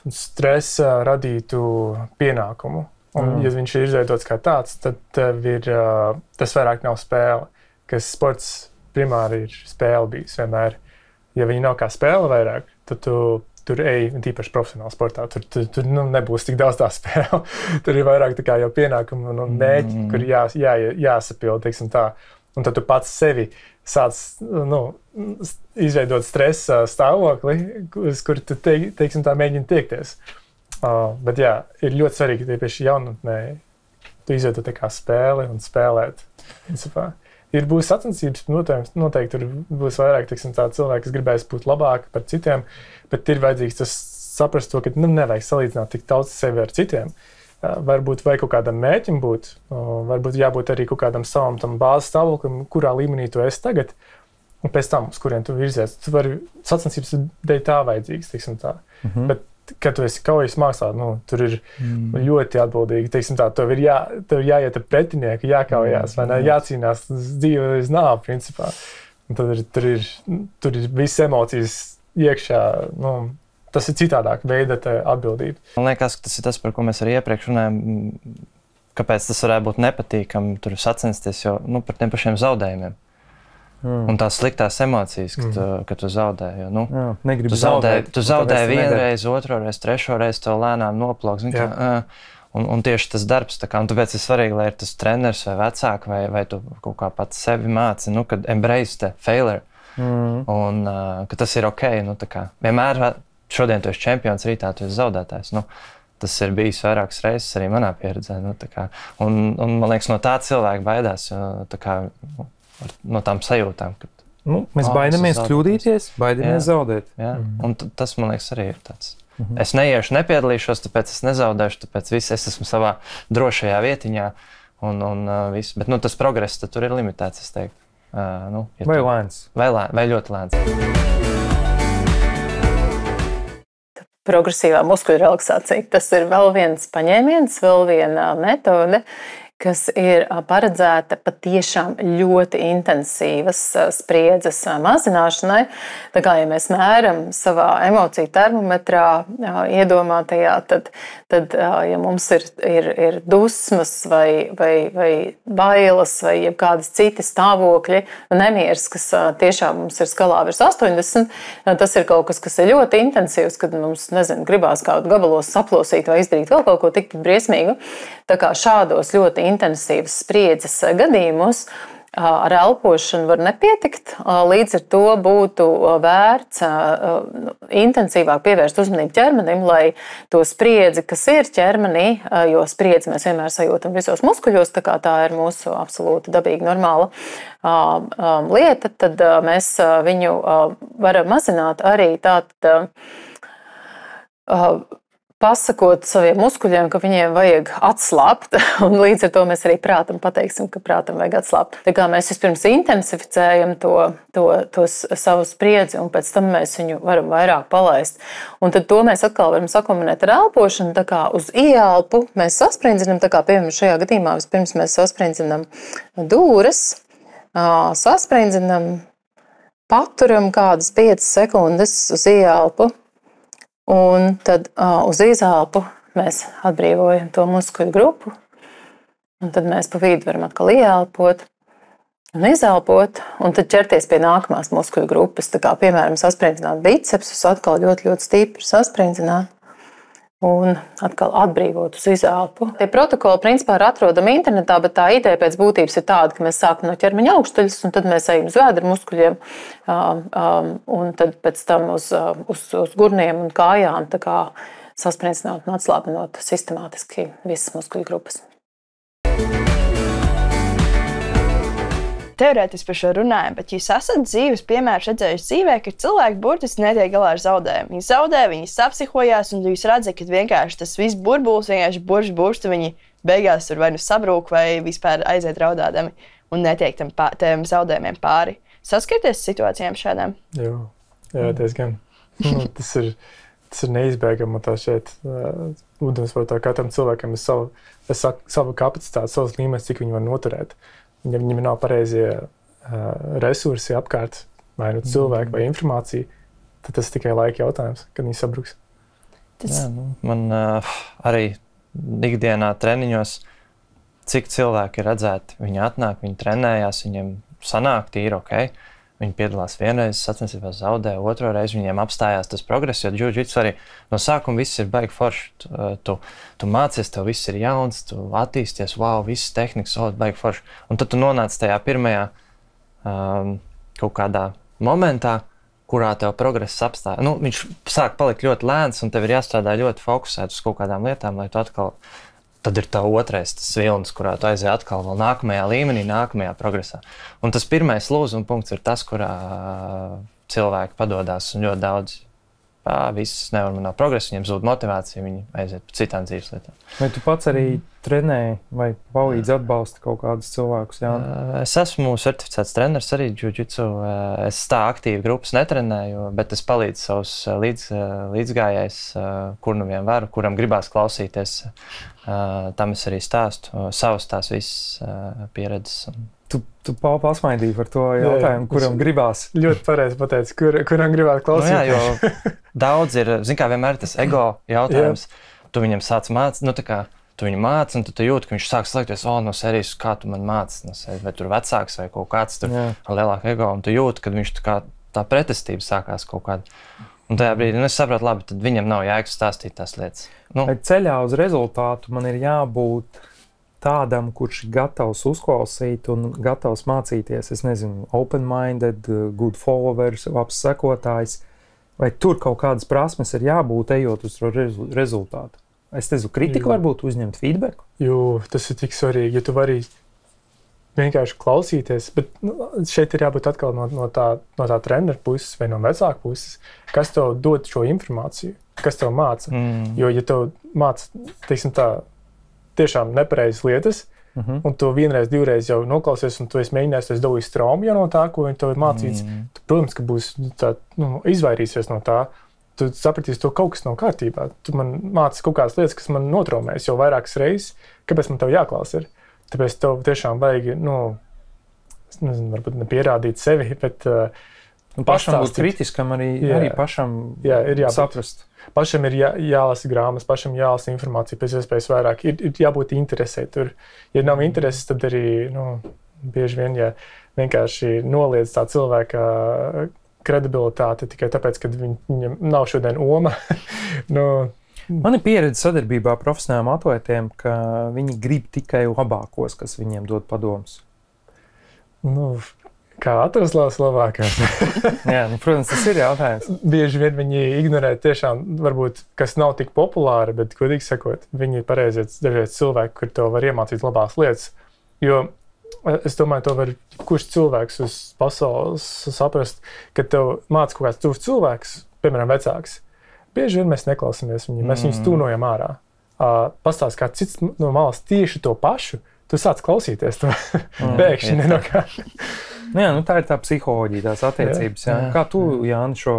stresa radītu pienākumu. Un, ja viņš ir izveidots kā tāds, tad tev ir, tas vairāk nav spēle, kas sports primāri ir spēle bijis vienmēr. Ja viņi nav kā spēle vairāk, tad tu tur ej, tīpaši profesionāli sportā, tur nebūs tik daudz tā spēle. Tur ir vairāk tā kā jau pienākumu un mērķi, kur jāsapild, teiksim tā. Un tad tu pats sevi sāc izveidot stresa stāvokli, uz kur tu, teiksim tā, mēģini tiekties. Bet jā, ir ļoti svarīgi, tieši jaunatnē, tu izveidot tā kā spēli un spēlēt. Būs sacensības, noteikti tur būs vairāk, teiksim tā, cilvēki, kas gribēs būt labāki par citiem, bet ir vajadzīgs tas saprast to, ka nevajag salīdzināt tik daudz sevi ar citiem. Varbūt vai kaut kādam mērķim būt, varbūt jābūt arī kaut kādam savam tam bāzes stāvoklim, kurā līmenī tu esi tagad, un pēc tam, uz kuriem tu virzies. Tu vari sacensības dēļ tā vajadzīgs, teiksim tā. Bet kad tu esi kaujas mākslā, tur ir ļoti atbildīgi. Teiksim tā, tev ir jāiet ar pretinieku, jākaujās, vai ne, jācīnās dzīve uz nāvi, principā. Un tad tur ir visas emocijas iekšā, tas ir citādāk veida atbildība. Man liekas, ka tas ir tas, par ko mēs arī iepriekš runājam, kāpēc tas varētu būt nepatīkami tur sacensties, jo par tiem pašiem zaudējumiem. Un tās sliktās emocijas, ka tu zaudē. Jo, negribu zaudēt. Tu zaudēji vienreiz, otrais, trešoreiz, tev lēnām noplauks. Un tieši tas darbs, un tāpēc ir svarīgi, lai ir tas treneris vai vecāki, vai tu kaut kā pats sevi māci, kad embrace the failure. Un ka tas ir ok. Vienmēr šodien tu esi čempions, rītā tu esi zaudētājs. Tas ir bijis vairākas reizes arī manā pieredzē. Un man liekas, no tā cilvēki baidās. No tām sajūtām. Mēs baidamies kļūdīties, baidamies zaudēt. Jā. Un tas, man liekas, arī ir tāds. Es neiešu, nepiedalīšos, tāpēc es nezaudēšu, tāpēc es esmu savā drošajā vietiņā. Un viss. Bet tas progress tur ir limitēts, es teiktu. Vai lēns. Vai ļoti lēns. Progresīvā muskuļu relaksācija. Tas ir vēl viens paņēmiens, vēl viena metode, kas ir paredzēta patiešām ļoti intensīvas spriedzes mazināšanai. Tā kā, ja mēs mēram savā emociju termometrā iedomātajā, tad ja mums ir dusmas vai bailes vai kādas citi stāvokļi, nemieris, kas tiešām mums ir skalā virs 80, tas ir kaut kas ir ļoti intensīvs, kad mums, gribās kaut gabalos saplosīt vai izdarīt vēl kaut ko tik briesmīgu. Tā kā šādos ļoti intensīvas spriedzes gadījumos ar elpošanu var nepietikt. Līdz ar to būtu vērts intensīvāk pievērst uzmanību ķermenim, lai to spriedzi, kas ir ķermenī, jo spriedzi mēs vienmēr sajūtam visos muskuļos, tā kā tā ir mūsu absolūti dabīgi normāla lieta, tad mēs viņu varam mazināt arī tātad pasakot saviem muskuļiem, ka viņiem vajag atslābt, un līdz ar to mēs arī prātam pateiksim, ka prātam vajag atslābt. Tā kā mēs vispirms intensificējam to savu spriedzi, un pēc tam mēs viņu varam vairāk palaist. Un tad to mēs atkal varam sakombinēt ar elpošanu, tā kā uz ieelpu mēs sasprindzinam, tā kā piemēram šajā gadījumā vispirms mēs sasprindzinam dūres, sasprindzinam, paturam kādas 5 sekundes uz ieelpu, un tad uz izelpu mēs atbrīvojam to muskuļu grupu, un tad mēs pa vidu varam atkal ieelpot un izelpot, un tad ķerties pie nākamās muskuļu grupas. Tā kā, piemēram, sasprindzināt bicepsus, atkal ļoti, ļoti stipri sasprindzināt un atkal atbrīvot uz izelpu. Tie protokoli principā ir atrodami internetā, bet tā ideja pēc būtības ir tāda, ka mēs sākam no ķermeņa augšdaļas, un tad mēs ejam uz vēdra muskuļiem, un tad pēc tam uz gurniem un kājām, tā kā sasprindzināt un atslābinot sistemātiski visas muskuļu grupas. Teorētiski par šo runājam, bet jūs esat dzīves piemērs redzējuši dzīvē, ka cilvēki burtiski netiek galā ar zaudējumu. Viņi zaudē, viņi sapsihojās, un jūs redzat, ka vienkārši tas viss burbulis vienkārši burst, un viņi beigās tur vai nu sabrūk, vai vispār aiziet raudādami un netiek tiem zaudējumiem pāri. Saskirties situācijām šādām? Jā, diezgan. Tas ir neizbēgami, un tā šeit ūdenssportā katram cilvēkam ir savu kapacitāti, savas līmenis, cik viņi var noturēt. Ja viņam nav pareizie resursi apkārt, vai nu cilvēki, vai informācija, tad tas tikai laika jautājums, kad viņi sabruks. Jā, man arī ikdienā treniņos, cik cilvēki ir redzēti, viņi atnāk, viņi trenējās, viņiem sanāk tīri, ok. Viņi piedalās vienreiz, sacensībās zaudē, otro reizi viņiem apstājās tas progress, jo džudžitsu arī no sākuma viss ir baigi forši. Tu mācies, tev viss ir jauns, tu attīsties, wow, visas tehnikas, baigi forši. Un tad tu nonāc tajā pirmajā kaut kādā momentā, kurā tev progress apstāja. Viņš sāk palikt ļoti lēns, un tev ir jāstrādā ļoti fokusēt uz kaut kādām lietām, lai tu atkal... Tad ir tā otrais vilnis, kurā tu aiziet atkal vēl nākamajā līmenī, nākamajā progresā. Un tas pirmais lūzuma punkts ir tas, kurā cilvēki padodās un ļoti daudz viss nevar, man nav progresa, viņiem zūd motivācija, viņi aiziet pa citām dzīves lietām. Vai tu pats arī trenēji vai palīdzi atbalsta kaut kādus cilvēkus? Jā? Es esmu certificēts treneris arī jiu-jitsu. Es tā aktīvi grupas netrenēju, bet es palīdzu savus līdzgājējus, kur nu vien varu, kuram gribās klausīties. Tam es arī stāstu savas tās visas pieredzes. Tu pasmaidīji par to jautājumu, kuram gribās. Ļoti pareizi pateici, kuram gribās klausīties. Nu jā, jo daudz ir, kā vienmēr tas ego jautājums. Tu viņam sāc mācīt, tu viņu māci, un tu jūti, ka viņš sāk slēgties, no serijas, kā tu man māci, vai tur vecāks, vai kaut kāds tur ar lielāku ego, un tu jūti, ka viņš tā pretestība sākās kaut kāda. Un tajā brīdī, es saprotu, labi, tad viņam nav jēgas stāstīt tās lietas. Ceļā uz rezultātu man ir jābūt tādam, kurš ir gatavs uzklausīt un gatavs mācīties, es nezinu, open-minded, good followers, labs sekotājs, vai tur kaut kādas prasmes ir jābūt, ejot uz rezultātu. Es nezinu, kritika varbūt uzņemt feedback? Jo tas ir tik svarīgi, ja tu vari vienkārši klausīties, bet šeit ir jābūt atkal no tā trenera puses vai no vecāka puses, kas tev dod šo informāciju, kas tev māca. Jo, ja tev māca, teiksim tā, tiešām nepareizas lietas, un tu vienreiz, divreiz jau noklausies, un tu esi mēģinājis, tu esi dabūjis traumu jau no tā, ko viņi tev ir mācīts. Tu, protams, ka būs izvairīsies no tā. Tu sapratīsi, to kaut kas nav kārtībā. Tu man māci kaut kādas lietas, kas man notraumēs jau vairākas reizes. Kāpēc man tev jāklaus ir? Tāpēc tev tiešām vajag, nezinu, varbūt nepierādīt sevi, bet pašam būt kritiskam arī pašam saprast. Pašam ir jālasa grāmatas, pašam jālasa informācija pēc iespējas vairāk. Ir jābūt interesē tur. Ja nav intereses, tad arī bieži vien, ja vienkārši noliedz tā cilvēka kredibilitāti tikai tāpēc, ka viņam nav šodien oma. Man ir pieredze sadarbībā ar profesionāliem atlētiem, ka viņi grib tikai labākos, kas viņiem dod padomus. Kā atrast labākās? Jā, protams, tas ir jautājums. Bieži vien viņi ignorē tiešām, varbūt, kas nav tik populāri, bet, godīgi sakot, viņi ir pareiziet dažreiz cilvēki, kur tev var iemācīt labās lietas. Jo es domāju, to var kurš cilvēks uz pasaules saprast, ka tev māca kaut kāds tuvs cilvēks, piemēram, vecāks. Bieži vien mēs neklausāmies viņu, mēs viņus tūnojam ārā. Pastāst, kā cits no malas tieši to pašu, tu sāc klausīties to pēkšņi nenokā. Tā ir tā psiholoģija, tās attiecības. Jā. Kā tu, Jāni, šo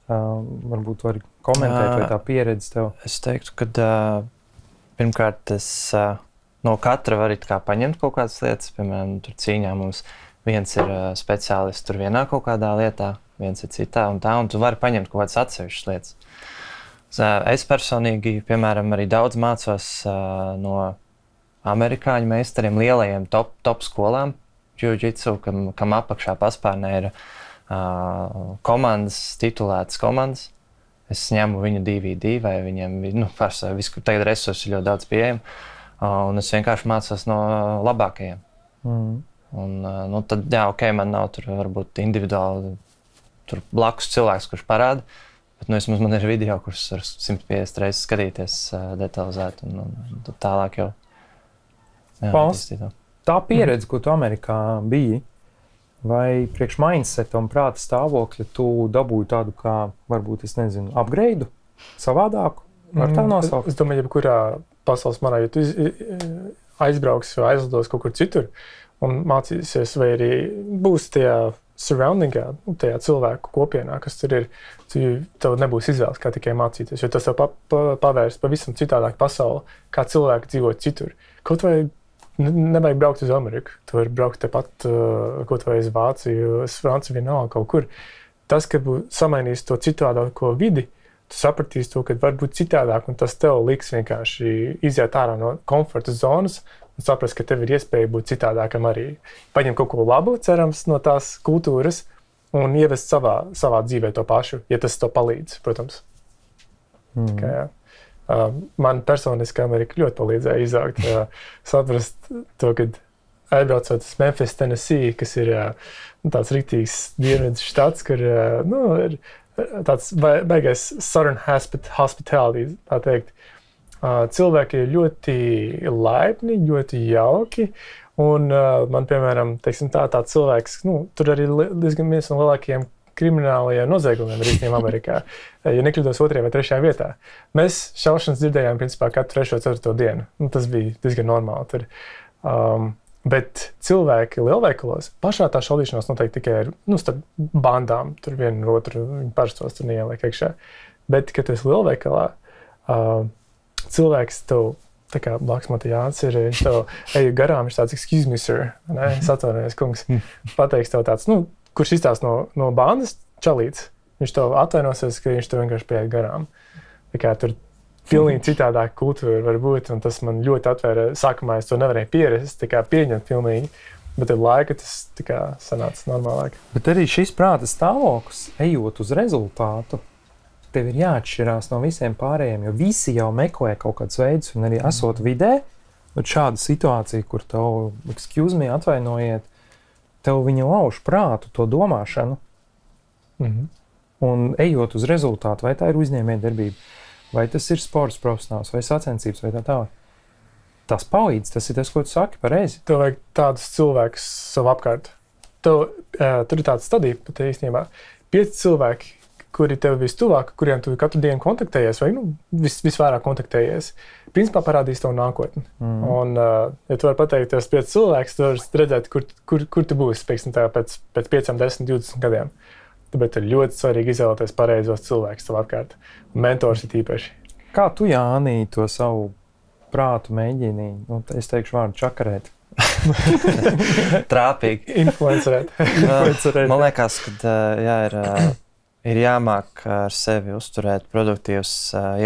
varbūt vari komentēt, vai tā pieredze tev? Es teiktu, ka pirmkārt es no katra var paņemt kaut kādas lietas. Piemēram, tur cīņā mums viens ir speciālists tur vienā kaut kādā lietā, viens ir citā un tu vari paņemt kaut kādas atsevišķas lietas. Es personīgi, piemēram, arī daudz mācos no amerikāņu meistariem, lielajiem top skolām, jiu-jitsu, kam apakšā paspārnē ir komandas, titulētas komandas. Es ņemu viņu DVD vai viņiem, visu, tagad resursi ļoti daudz pieejami, un es vienkārši mācos no labākajiem. Un tad, man nav tur varbūt individuāli tur blakus cilvēks, kurš parāda, bet vismaz man ir video, kurus var 150 reizes skatīties detalizēt, un tālāk jau attīstīt. Tā pieredze, ko tu Amerikā biji, vai priekš mindseta un prāta stāvokļa tu dabūji tādu kā, varbūt, es nezinu, upgrade savādāku? Var tā nosaukt? Es domāju, jebkurā pasaules marā, ja tu aizbrauks vai aizlidos kaut kur citur un mācīsies, vai arī būs tajā surroundingā, tajā cilvēku kopienā, kas tur ir, tev nebūs izvēles kā tikai mācīties, jo tas tev pavērs pavisam citādāk pasauli, kā cilvēki dzīvo citur. Kaut vai nevajag braukt uz Ameriku. Tu vari braukt tepat, kaut vai uz Vāciju, uz Franciju, vienalga kaut kur. Tas, ka samainīs to citādāko vidi, tu sapratīsi to, ka var būt citādāk, un tas tev liks vienkārši iziet ārā no komforta zonas un saprast, ka tev ir iespēja būt citādākam arī. Paņem kaut ko labu, cerams, no tās kultūras un ievest savā dzīvē to pašu, ja tas tev palīdz, protams. Man personiski Amerika ļoti palīdzēja izaugt, saprast to, kad aizbraucot uz Memphis, Tennessee, kas ir tāds riktīgs dienvidu štats, kur ir tāds baigais Southern hospitality, tā teikt. Cilvēki ir ļoti laipni, ļoti jauki, un man, piemēram, teiksim tāds cilvēks, tur arī diezgan viens no lielākajiem kriminālajiem noziegumiem riskiem Amerikā. Ja nekļūdos 2. vai 3. vietā. Mēs šaušanas dzirdējām principā katru 3. 4. dienu. Tas bija diezgan normāli tur. Bet cilvēki lielveikalos pašā tā šaudīšanās noteikti tikai ir starp bandām. Tur vienu ar otru viņi pašos tur neieliek iekšā. Bet, kad tu esi lielveikalā, cilvēks tev, tā kā blakus man te Jānis ir, viņš tev eju garām, viņš tāds, excuse me, sir, ne, es atvainojos, kungs, pateiks tev tāds, kurš izstās no bandas čalīts, viņš tev atvainosies, ka viņš tev vienkārši pieiet garām. Tā kā tur pilnīgi citādāka kultūra var būt, un tas man ļoti atvēra, sākumā es to nevarēju pierast, tā kā pieņemt pilnīgi, bet ar laika tas tā kā sanāca normālāk. Bet arī šis prāta stāvoklis, ejot uz rezultātu, tev ir jāatšķirās no visiem pārējiem, jo visi jau meklē kaut kādus veidus, un arī esot vidē, bet šāda situācija, kur tev, excuse me, atvainojiet, tev viņa lauž prātu, to domāšanu, un ejot uz rezultātu, vai tā ir uzņēmējdarbība, vai tas ir sports profesionāls, vai sacensības, vai tā tālāk. Tas palīdz, tas ir tas, ko tu saki pareizi. Tev vajag tādus cilvēkus savu apkārt. Tur ir tāda stadija, pat īstenībā, 5 cilvēki, kuri tev vistuvāk, kuriem tu katru dienu kontaktējies, vai visvairāk kontaktējies, principā parādīs tev nākotni. Un, ja tu vari pateikt, tos 5 cilvēkus, tu vari redzēt, kur tu būsi, pēc 5, 10, 20 gadiem. Tāpēc ir ļoti svarīgi izvēlēties pareizos cilvēkus tev apkārt. Mentors ir īpaši. Kā tu, Jānī, to savu prātu mēģini, es teikšu vārdu čakarēt? Trāpīgi. Influencerēt. Man liekas, ka ir jāmāk ar sevi uzturēt produktīvs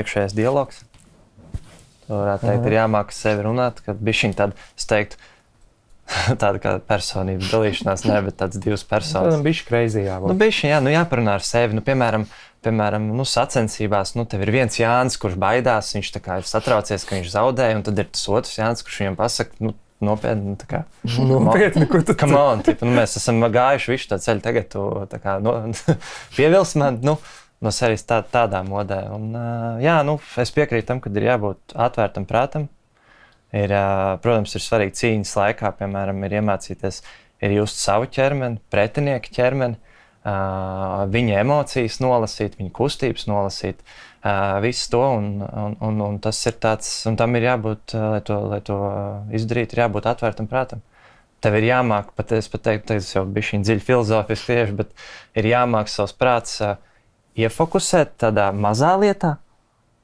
iekšējais dialogs. Varētu teikt, ir jāmāk ar sevi runāt, kad bišķiņ tāda, es teiktu, tāda kā personība dalīšanās, ne, bet tāds 2 personas. Tādam bišķi crazy jābūt. Bišķiņ, jā, jāparunā ar sevi. Piemēram, sacensībās, tev ir viens Jānis, kurš baidās, viņš tā kā ir satraucies, ka viņš zaudēja, un tad ir tas otrs Jānis, kurš viņam pasaka, nopietni, tā kā. Nopietni, ko tu come on, mēs esam gājuši visu tā ceļu, tagad tu tā kā pievils man, no serijas tādā modē. Un, jā, es piekrītu tam, kad ir jābūt atvērtam prātam. Protams, ir svarīgi cīņas laikā, piemēram, ir iemācīties, ir just savu ķermeni, pretinieka ķermeni, viņa emocijas nolasīt, viņa kustības nolasīt, visu to, un tas ir tāds, un tam ir jābūt, lai to izdarītu, ir jābūt atvērtam prātam. Tev ir jāmāk, es pat teiktu, tas jau bišķiņ dziļi filozofiski tieši, bet ir jāmāk savs prāts iefokusēt tādā mazā lietā,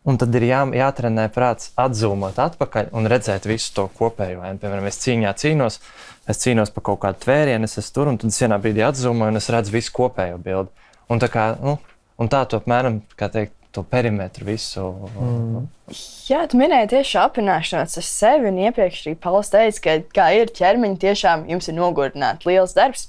un tad ir jātrenē prāts atzūmot atpakaļ un redzēt visu to kopējo. Piemēram, es cīnos par kaut kādu tvērienu, es esmu tur, un tad es vienā brīdī atzūmoju, un es redzu visu kopējo bildi. Un tā kā, un tā tu apmēram, kā teikt, to perimetru visu. Jā, tu minēji tieši apvienošanos ar sevi, un iepriekš arī Pauls teica, ka kā ir ķermeņi, tiešām jums ir nogurdināti liels darbs.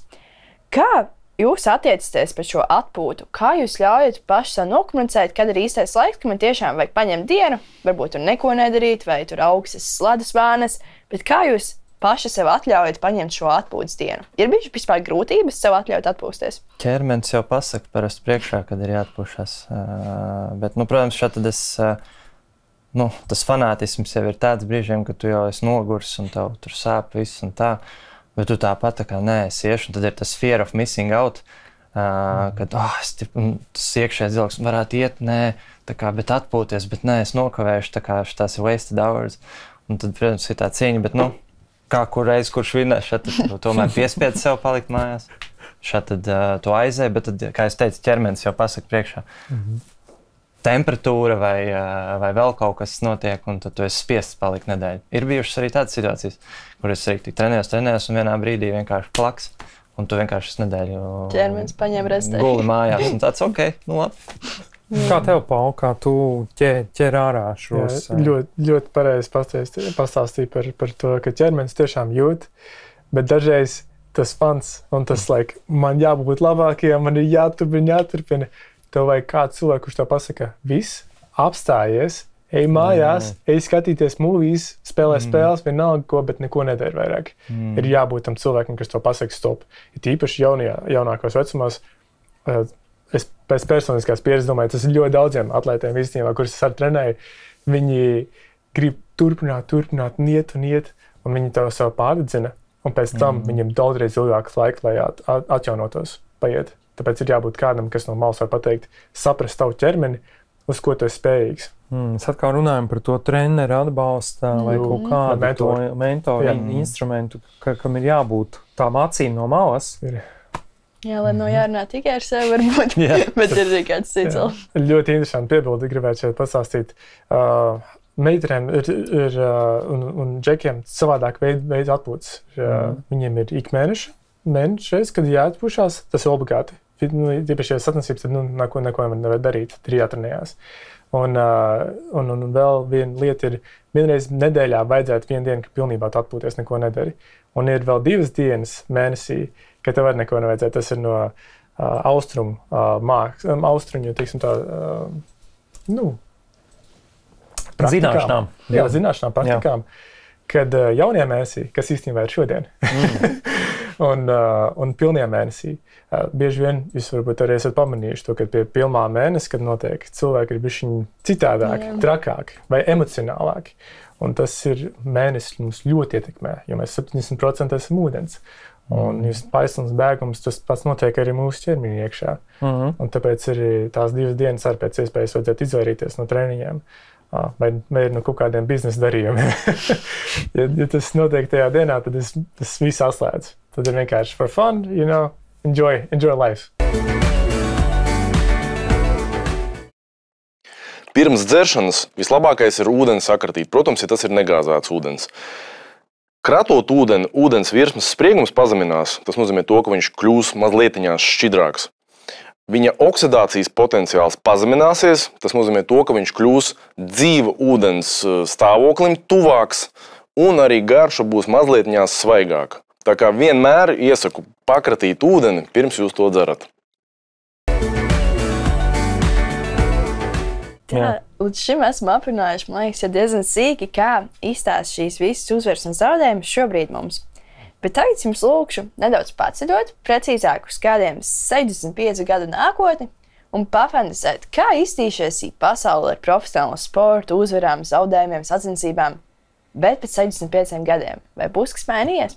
Kā jūs attiecaties pret šo atpūtu? Kā jūs ļaujat paši sev nokomunicēt, kad ir īstais laiks, ka man tiešām vajag paņemt dienu, varbūt tur neko nedarīt, vai tur augstas sladus vānas, bet kā jūs paši sev atļaujat paņemt šo atpūtas dienu? Ir bijuši vispār grūtības sev atļaut atpūsties? Ķermenis jau pasaka parasti priekšā, kad ir jāatpūšas. Bet, protams, šeit tas fanātisms jau ir tāds brīžiem, ka tu jau esi nogurs un tev tur sāp viss un tā. Bet tu tāpat tā kā nē, es iešu, un tad ir tas fear of missing out, kad tas iekšējais dialogs varētu iet, nē, tā kā, bet atpūties, bet nē, es nokavēšu, tā kā tās ir wasted hours. Un tad, protams, ir tā cīņa, bet, kā kurreiz, kurš vinē, šeit tomēr piespied sev palikt mājās. Šeit tad to aizēja, bet tad, kā es teicu, ķermenis jau pasaka priekšā. Temperatūra vai vēl kaut kas notiek, un tad tu esi spiests palikt nedēļu. Ir bijušas arī tādas situācijas, kur es arī trenējos, un vienā brīdī vienkārši plaks, un tu vienkārši nedēļu ķermenis paņem restē. Guli mājās, un tāds, labi. Kā tev, Paul, kā tu ķer ārā šos? Ļoti pareizi pastāstīja par to, ka ķermenis tiešām jūt, bet dažreiz tas fans un tas, man jābūt labākajam, man ir jāturpina. Tev vajag kādu cilvēku, kurš tev pasaka, viss, apstājies, ej mājās, ej skatīties movies, spēlē spēles, vienalga ko, bet neko nedara vairāk. Ir jābūt tam cilvēkam, kas tev pasaka stop. Ir īpaši jaunākos vecumos. Es pēc personiskās pieredzes domāju, tas ir ļoti daudziem atlētiem īstenībā, kurus es arī trenēju. Viņi grib turpināt, un iet, un viņi tev sev pārdedzina, un pēc tam viņiem daudzreiz ilgāks laiks, lai atjaunotos. paiet. Tāpēc ir jābūt kādam, kas no malas var pateikt, saprast tavu ķermeni, uz ko tu esi spējīgs. Mēs atkal runājam par to treneru atbalstu vai kaut kādu mentoru instrumentu, kam ir jābūt tām acīm no malas. Jā, lai jārunā tikai ar sevi, varbūt, bet ir arī kāds cits. Ļoti interesanti piebildi, gribētu šeit pastāstīt. Meitenēm un džekiem savādāk veids atpūtas. Viņiem ir ik mēnešreiz, kad jāatpūšās, tas ir obligāti. Tieši, ja sacensības, tad neko nevar darīt, tad ir jātrenējās. Un vēl viena lieta ir, vienreiz nedēļā vajadzētu vienu dienu, ka pilnībā tu atpūties, neko nedari. Un ir vēl 2 dienas mēnesī, ka tev var neko nevajadzētu. Tas ir no austruņu, teiksim tā, zināšanām. Jā, zināšanām, praktikām. Kad jaunajā mēnesī, kas īstenībā ir šodien, un pilnajā mēnesī, bieži vien jūs varbūt arī esat pamanījuši to, ka pie pilnā mēnesi, kad notiek, cilvēki ir bišķiņi citādāki, trakāki vai emocionālāki. Un tas ir mēnesis mums ļoti ietekmē, jo mēs 70% esam ūdens. Un jūs paisums bēgums, tas pats notiek arī mūsu ķermeņa iekšā. Un tāpēc arī tās 2 dienas ar pēc iespējas vajadzētu izvairīties no treniņiem. Vai ir no kaut kādiem biznesa darījumiem. ja tas notiek tajā dienā, tad tas viss atslēdz. Tad ir vienkārši for fun, enjoy life. Pirms dzeršanas vislabākais ir ūdeni sakratīt. Protams, ja tas ir negāzēts ūdens. Kratot ūdeni, ūdens virsmas spriegums pazeminās. Tas nozīmē to, ka viņš kļūs mazlietiņās šķidrāks. Viņa oksidācijas potenciāls pazemināsies, tas nozīmē to, ka viņš kļūs dzīva ūdens stāvoklim tuvāks un arī garša būs mazlietiņās svaigāka. Tā kā vienmēr iesaku pakratīt ūdeni, pirms jūs to dzerat. Tā, līdz šim esmu aprunājuši, man liekas, diezgan sīki, kā izstāst šīs visas uzvaras un zaudējumus šobrīd mums. Bet tagad jums lūkšu nedaudz paceļot, precīzāk uz kādiem 65 gadu nākotni un pafantasēt, kā iztīšies pasaule ar profesionālo sportu, uzvarām, zaudējumiem, sacensībām, bet pēc 65 gadiem. Vai būs kas mainījies?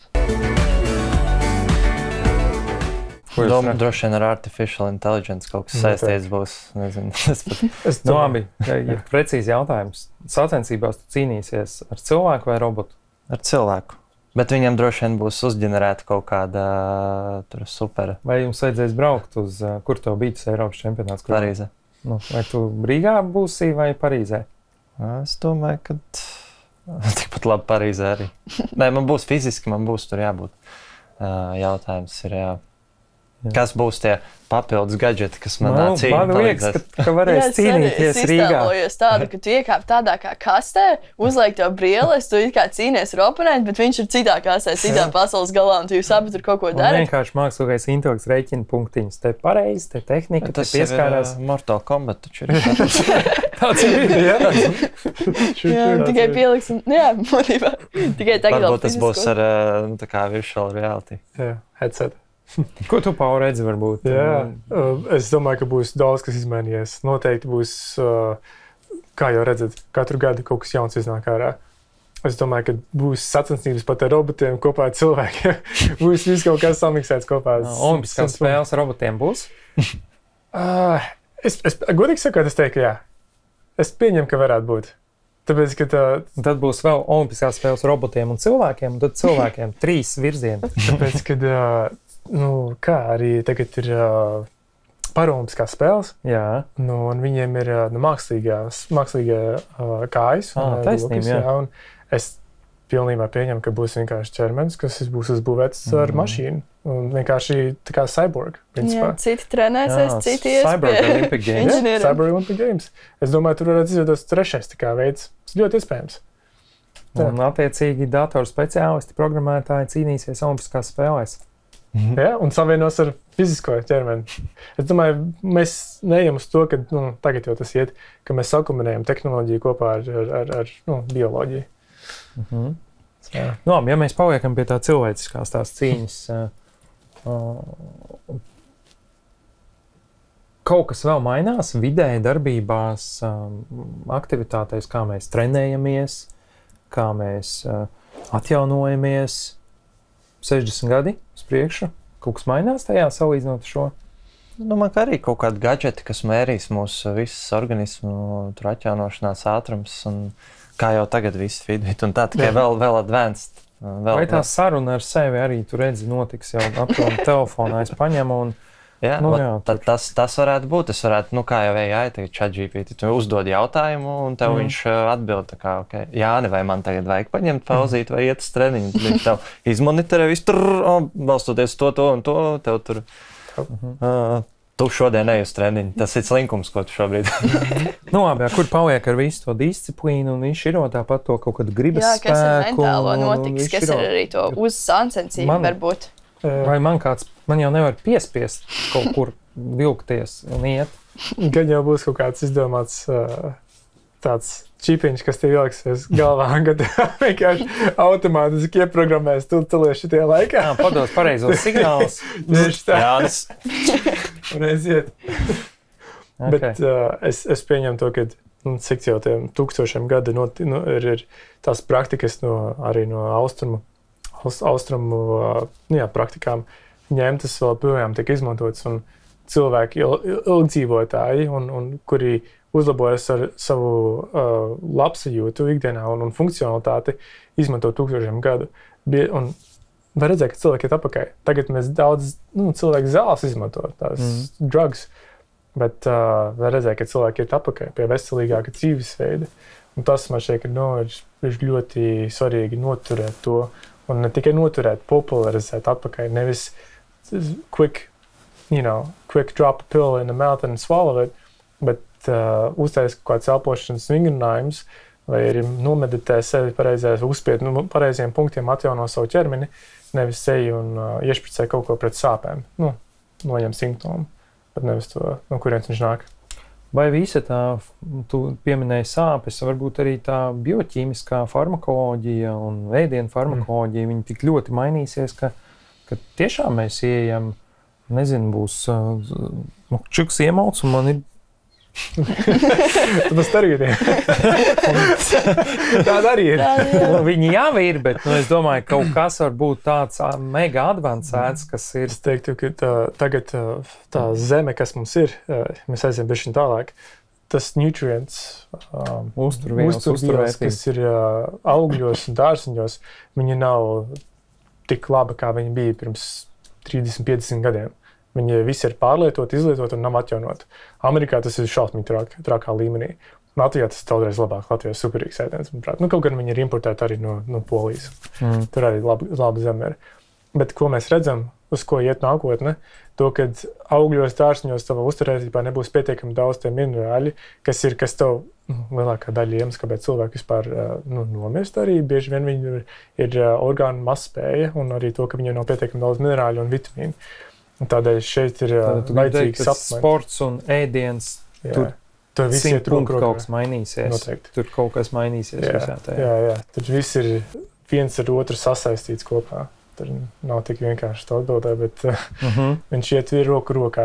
Droši vien ar artificial intelligence kaut kas saistīts būs. Nezinu. Labi, ja precīzi jautājums. Sacensībās tu cīnīsies ar cilvēku vai robotu? Ar cilvēku. Bet viņam droši vien būs uzģenerēta kaut kāda super. Vai jums vajadzēs braukt uz, kur tev bija tas Eiropas čempionāts? Parīzē. Vai tu Rīgā būsi vai Parīzē? Es domāju, ka tikpat labi Parīzē arī. Nē, man būs fiziski, man būs tur jābūt. Jautājums ir, kas būs tie papildus gadžeti, kas manā cīņā palīdzēs? Man liekas, ka varēs cīnīties Rīgā. Es iztēlojos tādu, ka tu iekāp tādā kā kastē, uzliek tev brieles, tu it kā cīnies ar oponentu, bet viņš ir citā kastē, citā pasaules galā, un tu jūs abi tur kaut ko darat. Vienkārši mākslīgais intelekts rēķina punktiņus. Te pareizi, te tehnika, te pieskārās. Mortal Kombat taču ir. Tāds ir, jā. Tikai pieliksim, būtībā. Tikai tagad varbūt tas būs ar tā kā virtual reality. Jā, headset. Ko tu, Paul, redzi varbūt? Jā, es domāju, ka būs daudz, kas izmainījies. Noteikti būs, kā jau redzat, katru gadu kaut kas jauns iznāk ārā. Es domāju, ka būs sacensības pat ar robotiem kopā ar cilvēkiem. Būs viss kaut kas samiksēts kopā. Olimpiskās spēles ar robotiem būs? Godīgi sakot, es teiktu, jā. Es pieņemu, ka varētu būt. Tāpēc, ka tad būs vēl olimpiskās spēles robotiem un cilvēkiem, un tad cilvēkiem 3 virzieni. Tāpēc, kad kā arī tagad ir paralimpiskās spēles, un viņiem ir mākslīgā kājas. Taisnība, jā. Un es pilnībā pieņemu, ka būs vienkārši ķermenis, kas būs uzbūvēts ar mašīnu. Un vienkārši tā kā cyborg, principā. Jā, citi trenēsies, citi Cyborg Olympic Games. Cyborg Olympic Games. Es domāju, tur varētu izveidot 3. tā kā veids. Tas ļoti iespējams. Un attiecīgi datoru speciālisti, programmētāji cīnīsies olimpiskās spēlēs. Ja, un savienos ar fizisko ķermeni. Es domāju, mēs neejam uz to, ka tagad jau tas iet, ka mēs sakombinējam tehnoloģiju kopā ar bioloģiju. Ja mēs paliekam pie tā cilvēciskās tās cīņas, kaut kas vēl mainās vidē, darbībās, aktivitātēs, kā mēs trenējamies, kā mēs atjaunojamies 60 gadi uz priekšu. kaut kas mainās tajā salīdzinot šo? Domāju, ka arī kaut kādi gadžeti, kas mērīs mūsu visas organismu atjaunošanās ātrums, un kā jau tagad viss Fitbit, un tā tikai vēl advanced. Vai tā saruna ar sevi arī tu redzi notiks jau aptuveni telefonā, es paņemu un... Jā, tas varētu būt. Es varētu, kā jau AI, tagad ChatGPT, tu uzdod jautājumu, un tev viņš atbild tā kā, Jāni, vai man tagad vajag paņemt pauzīt vai iet uz treniņu? Viņš tev izmonitorē visu, balstoties to un to, tev tur... Tu šodien ej uz treniņu. Tas ir slinkums, ko tu šobrīd. Labi, kur paliek ar visu to disciplīnu un viņš ir tāpat to kaut kādu gribas spēku. Jā, kas ir mentālo notiks, kas ir arī to uzsāncensību varbūt. Vai man jau nevar piespiest kaut kur vilkties un iet? Gan jau būs kaut kāds izdomāts tāds čipiņš, kas tev ieliksies galvā, kad vienkārši automātiski ieprogrammēs, tu lieš šitajā laikā. Jā, pados pareizos signālus. Tieši tā. Jānis. Un aiziet. Okay. Bet es pieņemu to, ka cik jau tiem tūkstošiem gadu ir tās praktikas arī no austrumu praktikām ņemtas vēl projām tiek izmantotas, un cilvēki ilgdzīvotāji, un kuri uzlabojas ar savu labsajūtu ikdienā un funkcionalitāti, izmanto tūkstošiem gadu. Un var redzēt, ka cilvēki iet atpakaļ. Tagad mēs daudz cilvēku zāles izmanto, tās drugs, bet var redzēt, ka cilvēki iet atpakaļ pie veselīgāka dzīvesveida. Un tas man šķiet, ka ir ļoti svarīgi noturēt to, un ne tikai noturēt, popularizēt atpakaļ, nevis quick drop a pill in the mouth and swallow it, bet uztais kaut kāds elpošanas vingrinājums, vai arī nomeditē sevi pareizais, uzspied pareiziem punktiem, atjauno savu ķermeni, nevis seju un iešpricē kaut ko pret sāpēm. Noņem simptomu, bet nevis to, no kurienes viņš nāk. Vai visa tā, tu pieminēji sāpes, varbūt arī tā bioķīmiskā farmakoloģija un ēdienu farmakoloģija, viņi tik ļoti mainīsies, ka tiešām mēs ieejam, būs čuks iemalts un man ir... Tas arī ir. Tāda arī ir. Viņi jau ir, bet es domāju, kaut kas var būt tāds mega advancēts, kas ir... Es teiktu, ka tagad tā zeme, kas mums ir, mēs aiziem bišķiņ tālāk, tas nutrients, uzturvielas, kas ir augļos un dārziņos, viņi nav tik laba, kā viņi bija pirms 30-50 gadiem. Viņi visi ir pārlietoti, izlietoti un nav atjaunoti. Amerikā tas ir šausmīgi trakā līmenī. Latvijā tas ir daudreiz labāk. Latvijā ir superīgs ēdiens, manuprāt. Kaut gan viņi ir importēti arī no Polijas. Tur arī laba zeme ir. Bet ko mēs redzam, uz ko iet nākotne, to, kad augļos, dārziņos tavā uzturētībā nebūs pietiekami daudz tie minerāļi, kas tev lielākā daļa iemesls, kāpēc cilvēki vispār nomirst arī. Bieži vien viņi ir orgānu mazspēja un arī to, ka viņiem nav pietiekami daudz minerāļu un vitamīnu. Tādēļ šeit ir vajadzīgs sapnis. Sports un ēdiens, tur viss iet roku rokā. Kaut kas mainīsies. Noteikti. Tur kaut kas mainīsies visā tajā. Jā. Tur viss ir viens ar otru sasaistīts kopā. Tur nav tik vienkārši to atbildēt, bet viņš iet roku rokā.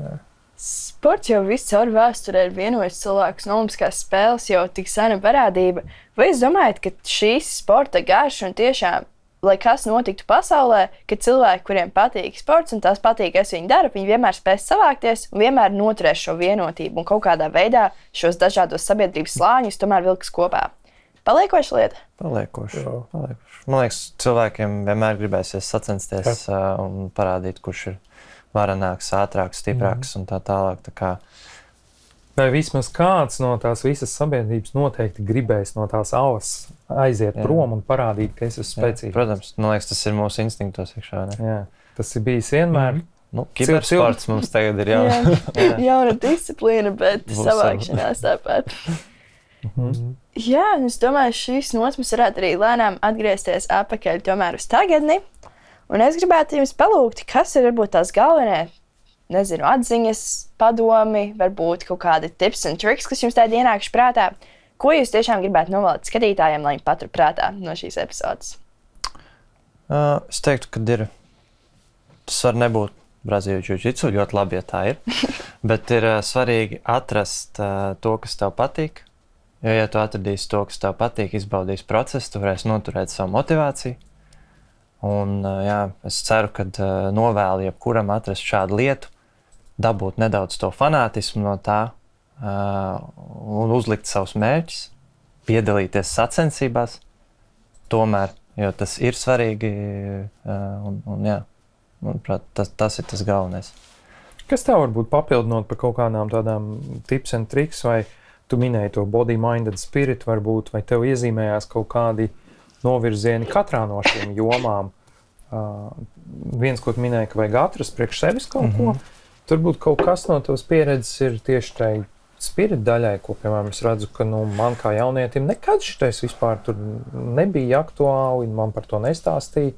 Jā. Sports jau visu caur vēsturē ir vienojis cilvēkus no olimpiskās spēles jau tik sena parādība. Vai jūs domājat, ka šīs sporta gāšana tiešām, lai kas notiktu pasaulē, ka cilvēki, kuriem patīk sports un tās patīk, kas viņi dara, viņi vienmēr spēs savākties un vienmēr noturēs šo vienotību un kaut kādā veidā šos dažādos sabiedrības slāņus tomēr vilks kopā. Paliekoša lieta? Paliekoša. Man liekas, cilvēkiem vienmēr gribēsies sacensties un parādīt, kurš ir varenāks, ātrāks, stiprāks un tā tālāk. Tā kā... Vai vismaz kāds no tās visas sabiedrības noteikti gribēs no tās alas aiziet prom un parādīt, ka es esmu spēcīgs. Protams, man liekas, tas ir mūsu instinktos iekšā. Jā, tas ir bijis vienmēr. Kibersports mums tagad ir jauna disciplīna, bet savākšanās tāpat. Jā, un es domāju, šīs nots mums varētu arī lēnām atgriezties atpakaļ tomēr uz tagadni. Un es gribētu jums palūgt, kas ir varbūt tās galvenie, atziņas, padomi, varbūt kaut kādi tips un triks, kas jums tādi ienākuši prātā. Ko jūs tiešām gribētu novēlēt skatītājiem, lai viņi patur prātā no šīs epizodes? Es teiktu, ka tas var nebūt Brazīlijas jiu-jitsu, ļoti labi, ja tā ir. Bet ir svarīgi atrast to, kas tev patīk. Jo, ja tu atradīsi to, kas tev patīk, izbaudīsi procesu, tu varēsi noturēt savu motivāciju. Un, jā, es ceru, ka novēlu jebkuram atrast šādu lietu, dabūt nedaudz to fanātismu no tā un uzlikt savus mērķus, piedalīties sacensībās, tomēr, jo tas ir svarīgi un jā, manuprāt, tas ir tas galvenais. Kas tev varbūt papildinot par kaut kādām tādām tips and tricks, vai tu minēji to body, mind and spirit varbūt, vai tev iezīmējās kaut kādi novirzieni katrā no šīm jomām? Viens, ko tu minēji, ka vajag atrast priekš sevis kaut ko, turbūt kaut kas no tavas pieredzes ir tieši tai spirit daļai, ko, piemēram, es redzu, ka man kā jaunietim nekad šitais vispār tur nebija aktuāli, man par to nestāstīja.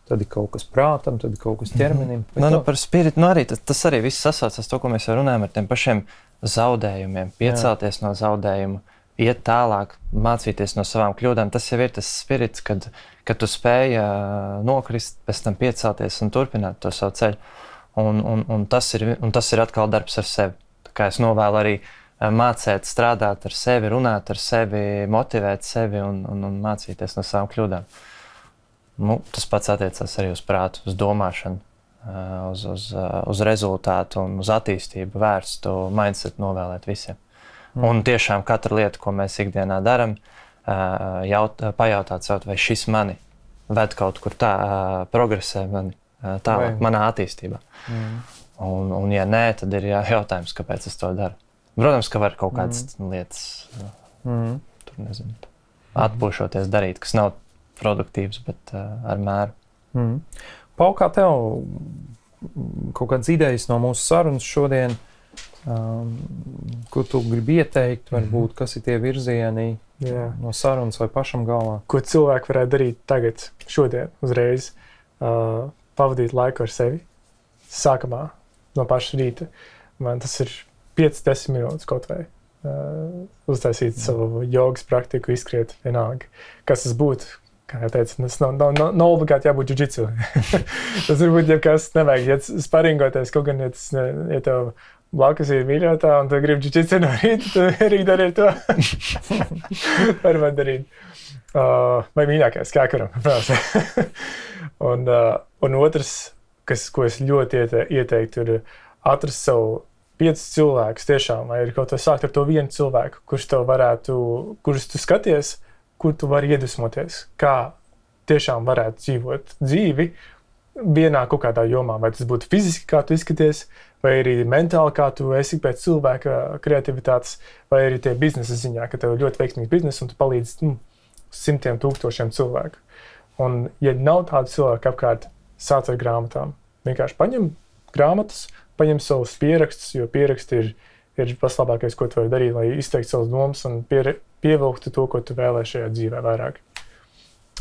Tad ir kaut kas prātam, tad ir kaut kas ķermenim. Par spiritu, arī tas arī viss sasaucas to, ko mēs jau runājam ar tiem pašiem zaudējumiem, piecelties no zaudējuma, iet tālāk, mācīties no savām kļūdām. Tas jau ir tas spirits, kad tu spēj nokrist, pēc tam piecelties un turpināt to savu ceļu. Un tas ir atkal darbs ar sevi. Tā kā es novēlu arī mācīt, strādāt ar sevi, runāt ar sevi, motivēt sevi un mācīties no savām kļūdām. Tas pats attiecās arī uz prātu, uz domāšanu, uz rezultātu un uz attīstību vērstu mindset novēlēt visiem. Un tiešām katru lietu, ko mēs ikdienā daram, pajautāt sev, vai šis mani ved kaut kur tā, progresē mani tālāk, manā attīstībā. Un ja nē, tad ir jautājums, kāpēc es to daru. Protams, ka var kaut kādas lietas, tur nezinu, atpūšoties darīt, kas nav produktīvs, bet ar mēru. Pau, kā tev kaut kādas idejas no mūsu sarunas šodien, ko tu gribi ieteikt, varbūt, kas ir tie virzieni no sarunas vai pašam galvā? Ko cilvēki varētu darīt tagad, šodien, uzreiz, pavadīt laiku ar sevi, sākumā, no paša rīta. Man tas ir 5-10 minūtes kaut vai. Uztaisīt savu jogas praktiku, izskriet vienalga. Kas tas būtu? Kā jau teicu, tas nav obligāti jābūt jiu-jitsu. Tas var būt jebkas, nevajag iet sparingoties, kaut gan, ja tev blakus ir mīļotā un tu gribi jiu-jitsu no rīta, tu arī dari to. Varbūt darīt. Vai mīļākais, kā kuram, protams. Un otrs, ko es ļoti ieteiktu, ir atrast savu 5 cilvēkus tiešām, vai ir kaut vai sākt ar to vienu cilvēku, kurus tu skaties, kur tu vari iedvesmoties, kā tiešām varētu dzīvot dzīvi vienā kaut kādā jomā. Vai tas būtu fiziski, kā tu izskaties, vai arī mentāli, kā tu esi pēc cilvēka kreativitātes, vai arī tie biznesa ziņā, ka tev ir ļoti veiksmīgs biznes un tu palīdzi simtiem tūkstošiem cilvēku. Un, ja nav tādu cilvēku apkārt, sāc ar grāmatām. Vienkārši paņem grāmatas, paņem savus pierakstus, jo pieraksti ir pats labākais, ko tu vari darīt, lai izteikt savas domas un pievilktu to, ko tu vēlē šajā dzīvē vairāk.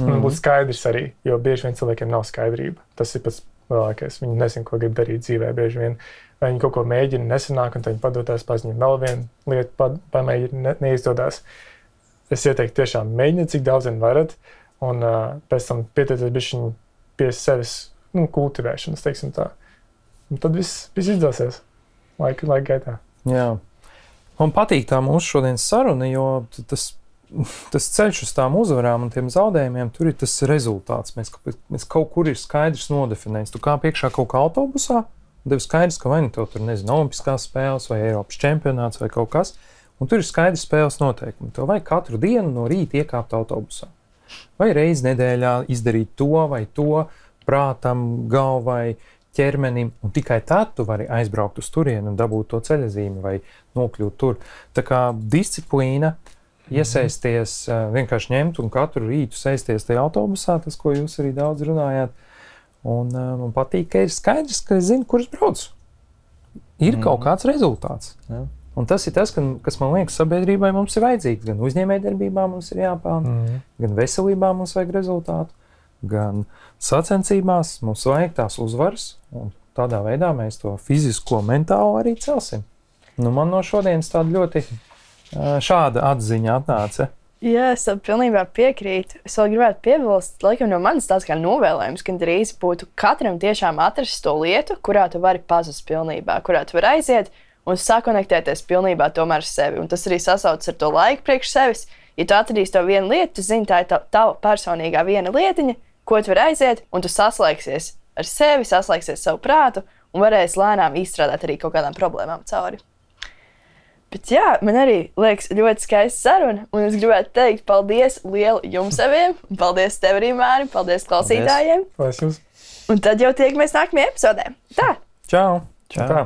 Un būt skaidrs arī, jo bieži vien cilvēkiem nav skaidrība. Tas ir pats lielākais. Viņi nezin, ko grib darīt dzīvē bieži vien. Vai viņi kaut ko mēģina, nesanāk, un tad viņi padotās, paziņo vēl vienu lietu, pamēģina, neizdodās. Es ieteiktu tiešām mēģiniet, cik daudz vien varat, un pēc tam pieturieties bišķiņ pie sevis kultivēšanas, teiksim tā. Un tad viss izdosies laika gaitā. Jā. Man patīk tā mūsu šodienas saruna, jo tas ceļš uz tām uzvarām un tiem zaudējumiem, tur ir tas rezultāts. Mēs kaut kur ir skaidrs nodefinējis. Tu kā priekšā kaut kā autobusā, un tev skaidrs, ka vai nu tev tur, nezinu, olimpiskās spēles vai Eiropas čempionāts vai kaut kas, un tur ir skaidrs spēles noteikumi. Tev vajag katru dienu no rīta iekāpt autobusā. Vai reizi nedēļā izdarīt to vai to, prātam, galvai, ķermenim, un tikai tad tu vari aizbraukt uz turieni un dabūt to ceļazīmi vai nokļūt tur. Tā kā disciplīna, iesaisties, vienkārši ņemt un katru rītu sēsties tajā autobusā, tas, ko jūs arī daudz runājāt. Un man patīk, ka ir skaidrs, ka es zinu, kur es braucu. Ir kaut kāds rezultāts. Jā. Un tas ir tas, kas man liekas sabiedrībai mums ir vajadzīgs. Gan uzņēmējdarbībā mums ir jāpelna, gan veselībā mums vajag rezultātu. Gan sacensībās mums vajag tās uzvaras, un tādā veidā mēs to fizisko, mentālo arī celsim. Man no šodienas tāda ļoti šāda atziņa atnāca. Jā, es tam pilnībā piekrītu. Es vēl gribētu piebilst, laikam no manis tāds kā novēlējums, gan drīz būtu katram tiešām atrast to lietu, kurā tu vari pazust pilnībā, kurā tu vari aiziet un sakonektēties pilnībā tomēr ar sevi. Un tas arī sasaucas ar to laiku priekš sevis. Ja tu atradīsi to vienu lietu, tu zini, tā ir tava personīgā viena lietiņa, ko tu vari aiziet, un tu saslēgsies ar sevi, saslēgsies savu prātu un varēsi lēnām izstrādāt arī kaut kādām problēmām cauri. Bet jā, man arī liekas ļoti skaista saruna, un es gribētu teikt paldies lielu jums abiem, un paldies tev arī, Māri, paldies klausītājiem. Paldies jums. Un tad jau tiekamies nākamajā epizodē. Tā! Čau! Čau. Tā.